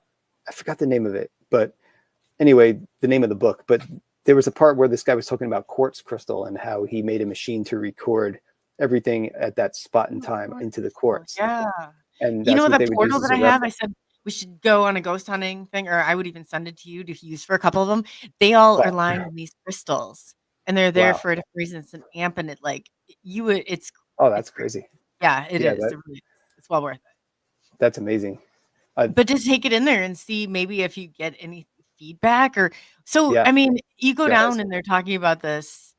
forgot the name of it, but anyway, the name of the book. But there was a part where this guy was talking about quartz crystal and how he made a machine to record everything at that spot in time into the quartz, Yeah. and You that's know what that they would use portal as that a I have? I reference. said we should go on a ghost hunting thing, or I would even send it to you to use for a couple of them. They all are Wow, lined in these crystals, and they're there wow. for a different reason. It's an amp, and it like you would. Oh, It's that's crazy. crazy. Yeah, it Yeah, is. It really is. It's well worth it. that's amazing. Uh, But to take it in there and see maybe if you get any feedback or so. yeah, I mean, you go go ahead. down and they're talking about this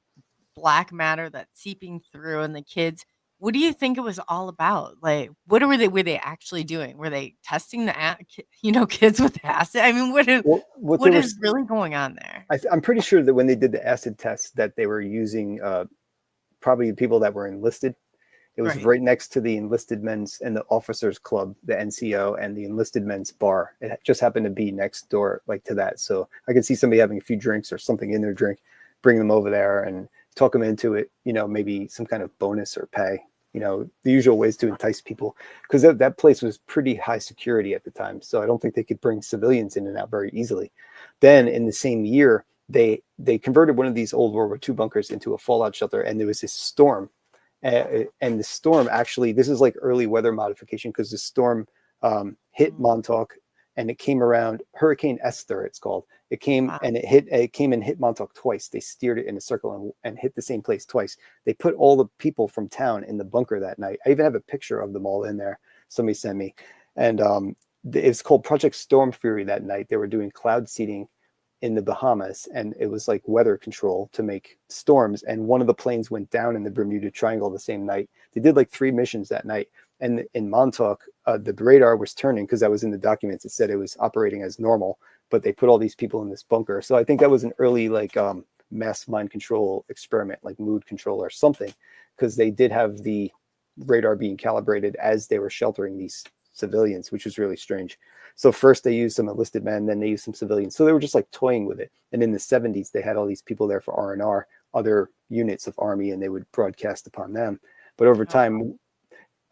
black matter that's seeping through and the kids. What do you think it was all about? Like, what were they actually doing? Were they testing kids with acid? I mean, Well, what they what were, is really going on there? I'm pretty sure that when they did the acid test, that they were using probably people that were enlisted. It was Right. right next to the enlisted men's and the officers club, the NCO, and the enlisted men's bar. It just happened to be next door, like to that. So I could see somebody having a few drinks or something in their drink, bring them over there and talk them into it. Maybe some kind of bonus or pay. The usual ways to entice people, because that place was pretty high security at the time. So I don't think they could bring civilians in and out very easily. Then in the same year, they converted one of these old World War II bunkers into a fallout shelter, and there was this storm. And the storm, actually, this is like early weather modification, because the storm hit Mm, Montauk, and it came around Hurricane Esther, it's called. It came wow. and it came and hit Montauk twice. They steered it in a circle and hit the same place twice. They put all the people from town in the bunker that night. I even have a picture of them all in there. Somebody sent me. And it's called Project Storm Fury that night. They were doing cloud seeding in the Bahamas, and it was like weather control to make storms. And one of the planes went down in the Bermuda Triangle the same night. They did like 3 missions that night. And in Montauk, the radar was turning, because that was in the documents. It said it was operating as normal, but they put all these people in this bunker. So I think that was an early like mass mind control experiment, like mood control or something, because they did have the radar being calibrated as they were sheltering these civilians, which was really strange. So first they used some enlisted men, then they used some civilians. So they were just like toying with it. And in the 70s, they had all these people there for R&R, other units of Army, and they would broadcast upon them. But over time,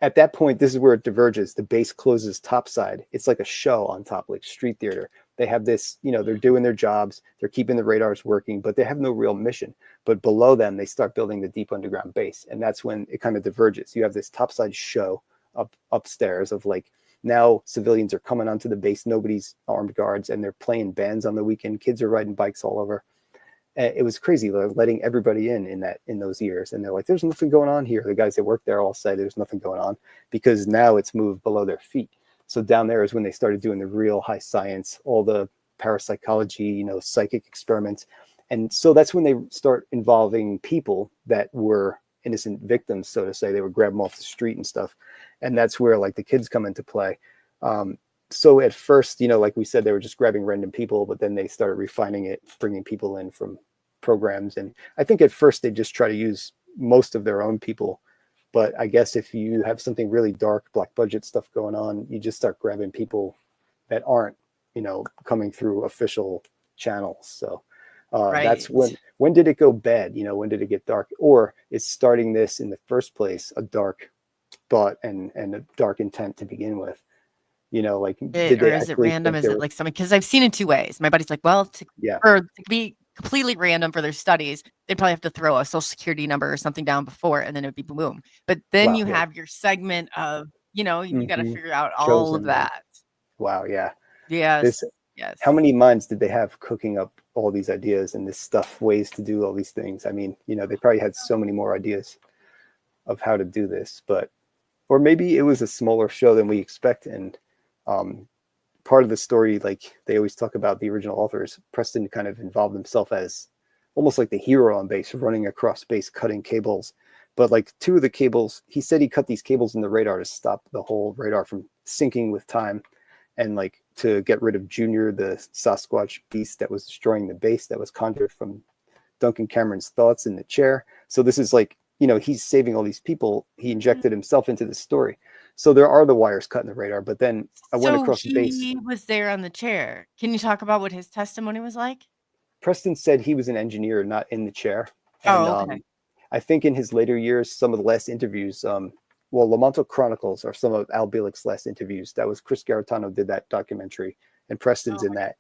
at that point, this is where it diverges. The base closes topside. It's like a show on top, like street theater. They have this, they're doing their jobs. They're keeping the radars working, but they have no real mission. But below them, they start building the deep underground base. And that's when it kind of diverges. You have this topside show upstairs of like, now civilians are coming onto the base. Nobody's armed guards, and they're playing bands on the weekend. Kids are riding bikes all over. And it was crazy. They're letting everybody in those years, and they're like, "There's nothing going on here." The guys that work there all say there's nothing going on because now it's moved below their feet. So down there is when they started doing the real high science, all the parapsychology, psychic experiments. And so that's when they start involving people that were innocent victims, so to say. They would grab them off the street and stuff. And that's where like the kids come into play. So at first, like we said, they were just grabbing random people, but then they started refining it, bringing people in from programs. And I think at first they just try to use most of their own people. But I guess if you have something really dark, black budget stuff going on, you just start grabbing people that aren't, coming through official channels. So that's when did it go bad? When did it get dark? Or is starting this in the first place a dark thought and a dark intent to begin with? Like, did they is it random? Is it like something? Because I've seen it two ways. My buddy's like, well, to be completely random for their studies, they'd probably have to throw a social security number or something down before, and then it'd be boom. But then you have your segment of, you got to figure out all of that. Wow. Yeah. Yes. How many minds did they have cooking up all these ideas and this stuff, ways to do all these things? I mean, they probably had so many more ideas of how to do this, or maybe it was a smaller show than we expect. And part of the story, like they always talk about the original authors, Preston kind of involved himself as almost like the hero on base, running across space, cutting cables. But like two of the cables, he said he cut these cables in the radar to stop the whole radar from sinking with time, and like to get rid of Junior, the Sasquatch beast that was destroying the base, that was conjured from Duncan Cameron's thoughts in the chair. So this is like, he's saving all these people. He injected himself into the story. So there are the wires cut in the radar, but then I went across the base. He was there on the chair. Can you talk about what his testimony was like? Preston said he was an engineer, not in the chair. And, okay. I think in his later years, some of the last interviews, the Montauk Chronicles are some of Al Bielek's last interviews. That was Chris Garitano did that documentary, and Preston's in that.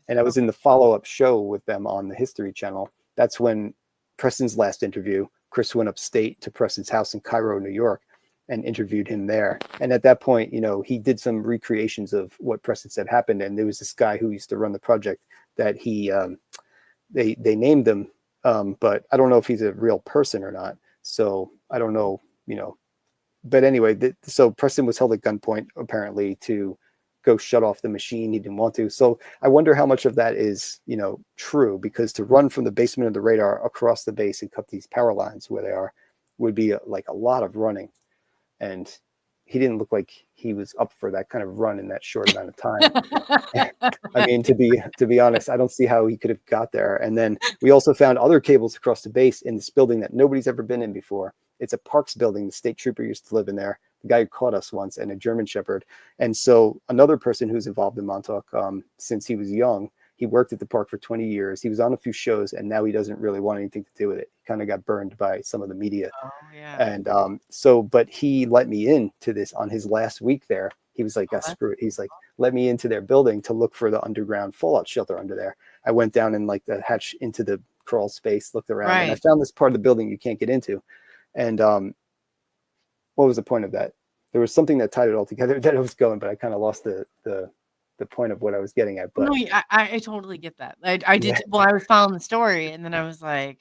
And I was in the follow-up show with them on the History Channel. That's when Preston's last interview, Chris went upstate to Preston's house in Cairo, New York, and interviewed him there. And at that point, he did some recreations of what Preston said happened. And there was this guy who used to run the project that they named him, but I don't know if he's a real person or not. So I don't know, but anyway, so Preston was held at gunpoint apparently to go shut off the machine. He didn't want to. So I wonder how much of that is, true, because to run from the basement of the radar across the base and cut these power lines where they are would be like a lot of running. And he didn't look like he was up for that kind of run in that short amount of time. I mean, to be honest, I don't see how he could have got there. And then we also found other cables across the base in this building that nobody's ever been in before. It's a Parks building. The state trooper used to live in there. The guy who caught us once, and a German Shepherd. And so another person who's involved in Montauk since he was young, he worked at the park for 20 years. He was on a few shows, and now he doesn't really want anything to do with it. He kind of got burned by some of the media. Oh, yeah. And but he let me into this on his last week there. He was like, screw it. He's like, let me into their building to look for the underground fallout shelter under there. I went down in like the hatch into the crawl space, looked around, and I found this part of the building you can't get into. And what was the point of that? There was something that tied it all together that I was going, but I kind of lost the point of what I was getting at. But no, I totally get that. I did. Well, I was following the story, and then I was like,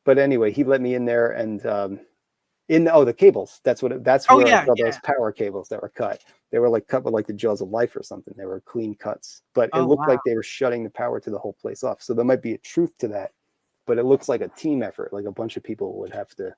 but anyway, he let me in there, and the cables. That's where I saw those power cables that were cut. They were like cut with like the jaws of life or something. They were clean cuts, but it looked like they were shutting the power to the whole place off. So there might be a truth to that, but it looks like a team effort. Like a bunch of people would have to.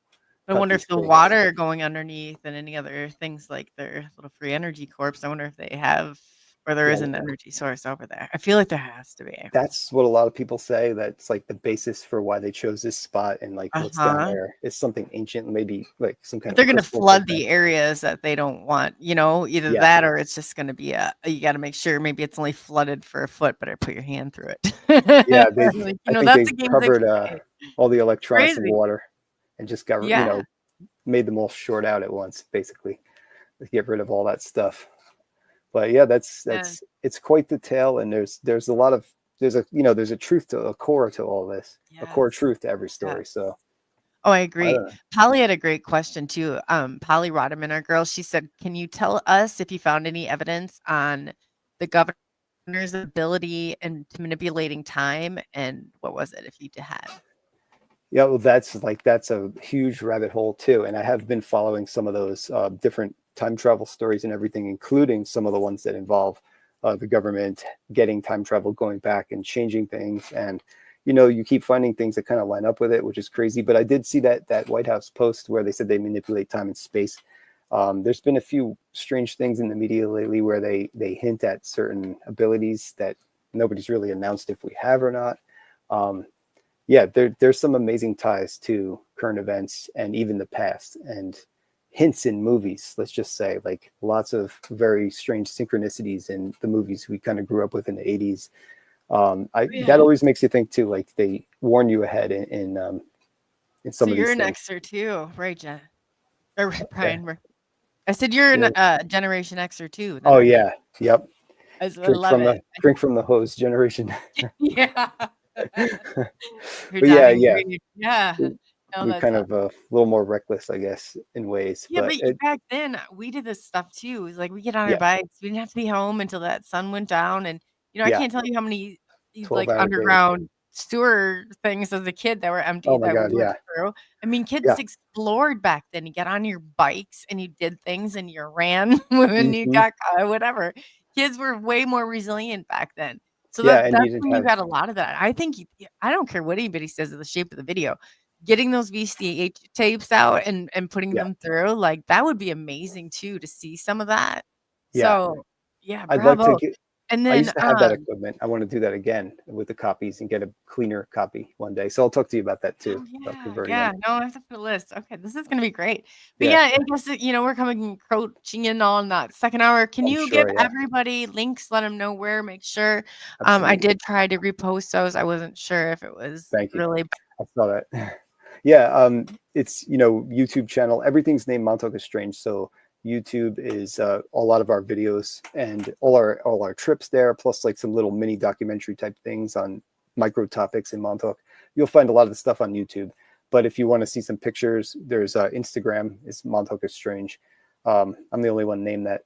I wonder if the water going underneath and any other things like their little free energy corps. I wonder if they have, or there is an energy source over there. I feel like there has to be. That's what a lot of people say. That's like the basis for why they chose this spot, and like what's down there is something ancient, maybe like some kind of. They're going to flood the areas that they don't want. Either that or it's just going to be you got to make sure maybe it's only flooded for a foot, but put your hand through it. Yeah, that's a game covered all the electronics in water. And just got, made them all short out at once, basically, to get rid of all that stuff. But yeah, it's quite the tale, and there's a truth to a core to all this, a core truth to every story. So, I agree. Polly had a great question too. Polly Rodman, our girl, she said, "Can you tell us if you found any evidence on the governor encounter's ability and to manipulating time, and what was it if you had? Yeah, well, that's a huge rabbit hole too, and I have been following some of those different time travel stories and everything, including some of the ones that involve the government getting time travel, going back and changing things, and you keep finding things that kind of line up with it, which is crazy. But I did see that White House post where they said they manipulate time and space. There's been a few strange things in the media lately where they hint at certain abilities that nobody's really announced if we have or not. Yeah, there's some amazing ties to current events and even the past, and hints in movies. Let's just say, like, lots of very strange synchronicities in the movies we kind of grew up with in the 80s. That Yeah. always makes you think too. Like, they warn you ahead in So some of you're these an things. Xer too, right, Jen? Or Yeah. Brian? I said you're an Yeah. Generation Xer too, then, Oh right? yeah. Yep. I love it. Drink from the hose generation. Yeah. Your But yeah, diving yeah. breed. Yeah. No, We're that's kind of a little more reckless, I guess, in ways. yeah, But but back then, we did this stuff too. It was like we get on our yeah, bikes. We didn't have to be home until that sun went down, and I yeah. can't tell you how many like 12-hour days. underground sewer things as a kid that were empty Oh my that we God. went Yeah. through. I mean, Yeah. kids explored back then. You get on your bikes and you did things and you ran when you Hmm. got caught, whatever. Kids were way more resilient back then. So Yeah. And that's you didn't when you have, got a lot of that. I think I don't care what anybody says of the shape of the video. Getting those VCH tapes out and putting yeah. them through, like, that would be amazing too to see some of that. Yeah. So, yeah, I'd like to bravo. get, And I then, used to have that equipment. I want to do that again with the copies and get a cleaner copy one day. So I'll talk to you about that too, oh, about yeah, converting yeah, them. no, that's off the list. Okay, this is gonna be great. But, Yeah. yeah, I guess, we're coming encroaching in on that second hour. Can I'm you give sure. Yeah. everybody links, let them know where, make sure I Absolutely. did try to repost those. I wasn't sure if it was Thank you. really I saw that. Yeah. It's, YouTube channel. Everything's named Montauk is Strange. So YouTube is a lot of our videos and all our trips there, plus like some little mini documentary type things on micro topics in Montauk. You'll find a lot of the stuff on YouTube. But if you want to see some pictures, there's Instagram. It's Montauk is Strange. I'm the only one named that.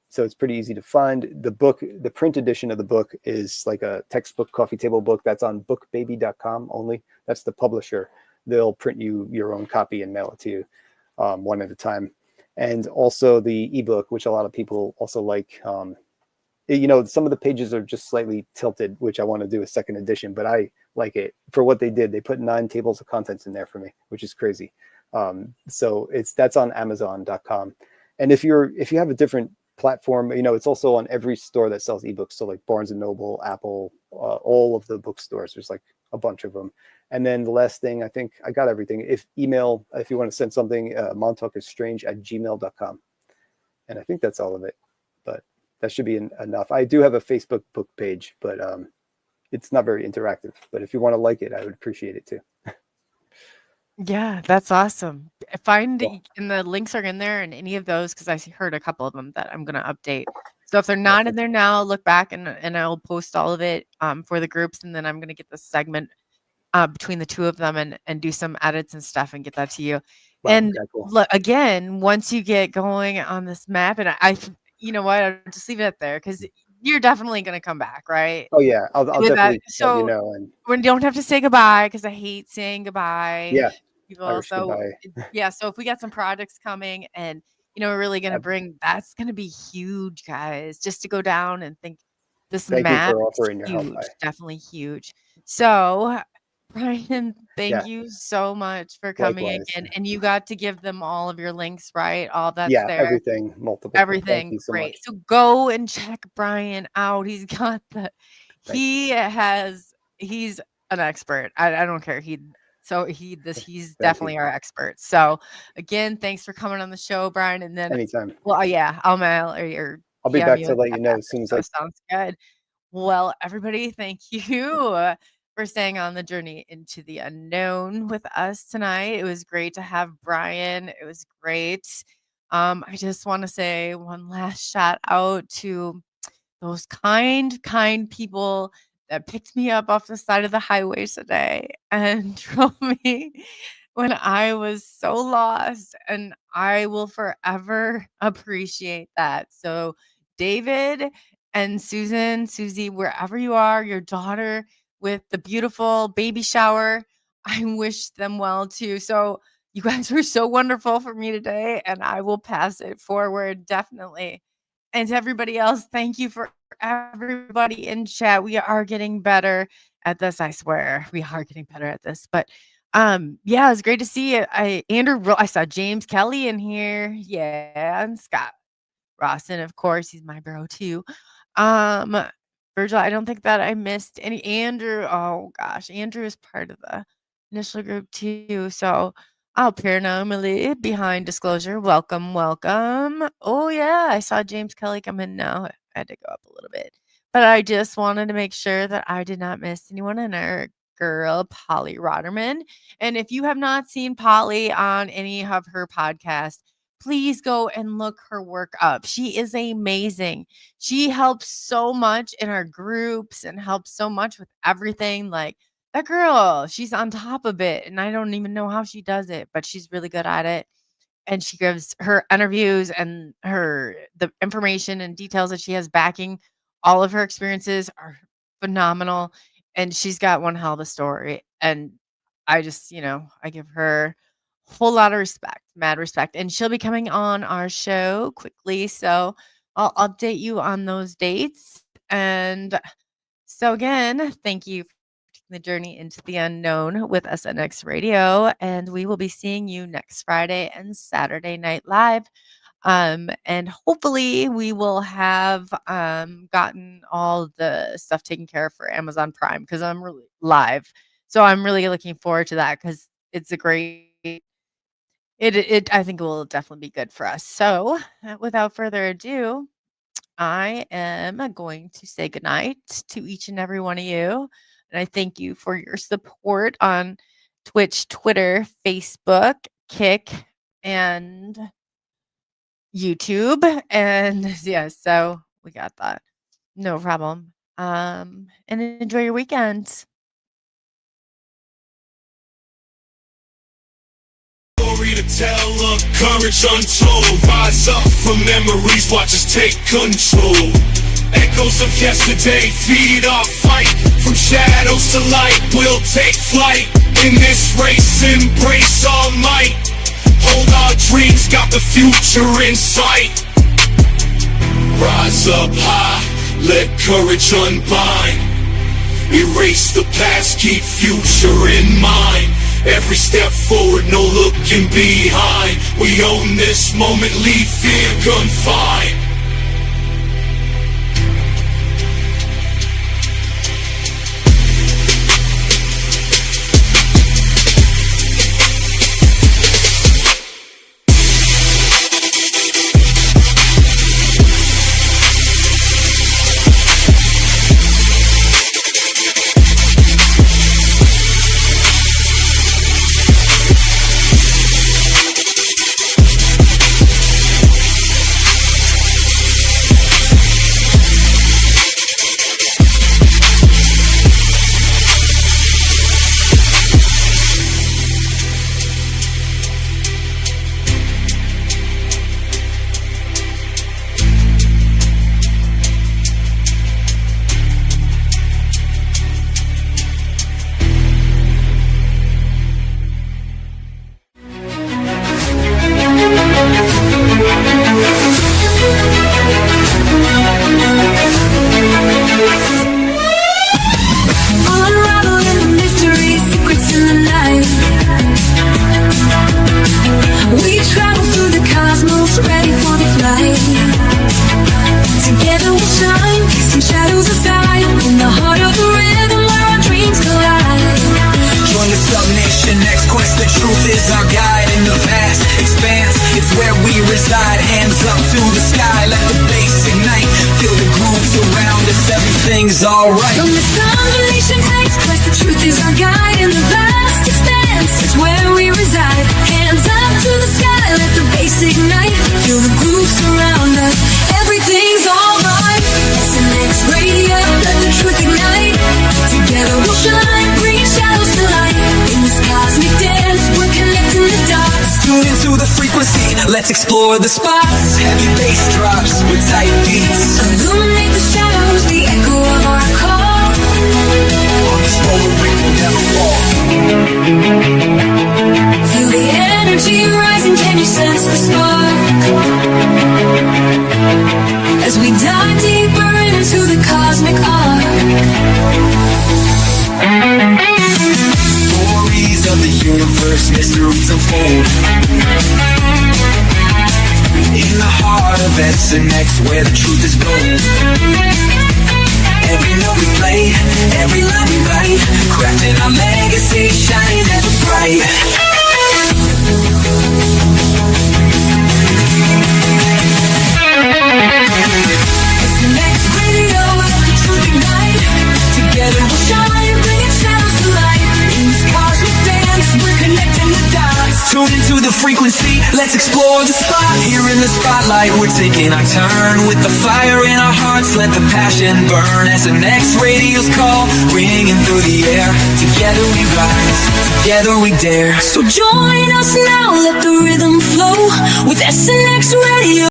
So it's pretty easy to find. The book, the print edition of the book is like a textbook coffee table book that's on bookbaby.com only. That's the publisher. They'll print you your own copy and mail it to you one at a time. And also the ebook, which a lot of people also like. Some of the pages are just slightly tilted, which I want to do a second edition, but I like it for what they did. They put 9 tables of contents in there for me, which is crazy. So that's on Amazon.com. And if you have a different platform, it's also on every store that sells ebooks. So like Barnes and Noble, Apple, all of the bookstores. There's like a bunch of them. And then the last thing, I think I got everything. If you want to send something, montaukisstrange@gmail.com. And I think that's all of it. But that should be enough. I do have a Facebook book page, but it's not very interactive. But if you want to like it, I would appreciate it too. Yeah, that's awesome. Find Cool. and the links are in there and any of those because I heard a couple of them that I'm gonna update. So if they're not in there now, look back and I'll post all of it for the groups, and then I'm gonna get the segment between the two of them and do some edits and stuff and get that to you. Wow. And Okay, cool. look again, once you get going on this map, and you know what, I'll just leave it up there because you're definitely gonna come back, right? Oh yeah, I'll With that, definitely let you so know. And we don't have to say goodbye because I hate saying goodbye. yeah, People, Irish so goodbye. yeah, so if we got some projects coming and we're really gonna bring that's gonna be huge, guys, just to go down and think this Thank you map for is offering your help. huge, definitely huge. So, Brian, thank Yeah, you so much for coming likewise. again, and you got to give them all of your links, right? All that's Yeah, there. everything, multiple. Thank Everything, you so great. much. So go and check Brian out. Thank you. He's an expert. I don't care. He's Thank you. definitely our expert. So again, thanks for coming on the show, Brian. And then, Anytime. well, yeah, I'll mail or I'll be PM back you to and let you stuff know after. as soon as So I. sounds good. Well, everybody, thank you for staying on the journey into the unknown with us tonight. It was great to have Brian. It was great. I just want to say one last shout out to those kind people that picked me up off the side of the highway today and drove me when I was so lost. And I will forever appreciate that. So, David And Susie, wherever you are, your daughter with the beautiful baby shower, I wish them well too. So you guys were so wonderful for me today, and I will pass it forward definitely. And to everybody else, thank you for everybody in chat. We are getting better at this, I swear. We are getting better at this. But yeah, it was great to see it. I saw James Kelly in here. Yeah, and Scott Rawson, of course, he's my bro too. Um, Virgil, I don't think that I missed any. Andrew, oh gosh, Andrew is part of the initial group too. So, Paranormally behind disclosure, welcome, welcome. Oh yeah, I saw James Kelly come in now. I had to go up a little bit, but I just wanted to make sure that I did not miss anyone in our girl Polly Rotterman. And if you have not seen Polly on any of her podcasts, please go and look her work up. She is amazing. She helps so much in our groups and helps so much with everything. Like that girl, she's on top of it. And I don't even know how she does it, but she's really good at it. And she gives her interviews and the information and details that she has backing all of her experiences are phenomenal. And she's got one hell of a story. And I just, I give her a whole lot of respect, mad respect. And she'll be coming on our show quickly. So I'll update you on those dates. And so again, thank you for taking the journey into the unknown with SNX Radio. And we will be seeing you next Friday and Saturday night live. And hopefully we will have gotten all the stuff taken care of for Amazon Prime because I'm really live. So I'm really looking forward to that because it's a great I think it will definitely be good for us. So without further ado, I am going to say goodnight to each and every one of you. And I thank you for your support on Twitch, Twitter, Facebook, Kick, and YouTube. And yeah, so we got that. No problem. And enjoy your weekend. Story to tell of courage untold. Rise up from memories, watch us take control. Echoes of yesterday feed our fight. From shadows to light, we'll take flight. In this race, embrace our might. Hold our dreams, got the future in sight. Rise up high, let courage unbind. Erase the past, keep future in mind. Every step forward, no looking behind. We own this moment, leave fear confined. Alright. From the combination heights, quest the truth is our guide. In the vast expanse, it's where we reside. Hands up to the sky, let the bass ignite. Feel the groove surround us, everything's alright. SNX Radio, let the truth ignite. Together we'll shine, bring shadows to light. In this cosmic dance, we're connecting the dots. Tune into the frequency, let's explore the spots. Heavy bass drops with tight beats. Illuminate the shadows. echoes, the echo of our call. On this road we will never fall. Feel the energy rising, can you sense the spark? As we dive deeper into the cosmic arc. Stories of the universe, mysteries unfold. In the heart of SNX, where the truth is gold. Every note we play, every line we write, crafting our legacy, shining ever bright. SNX radio, let the truth ignite. Together we'll shine, bringing shadows to light. in this cosmic dance, we're connecting the dots. Tune into the frequency, let's explore the spot. Here in the spotlight, we're taking our turn. With the fire in our hearts, let the passion burn. As the next radio's call, ringing through the air. Together we rise, together we dare. So join us now, let the rhythm flow with SNX radio.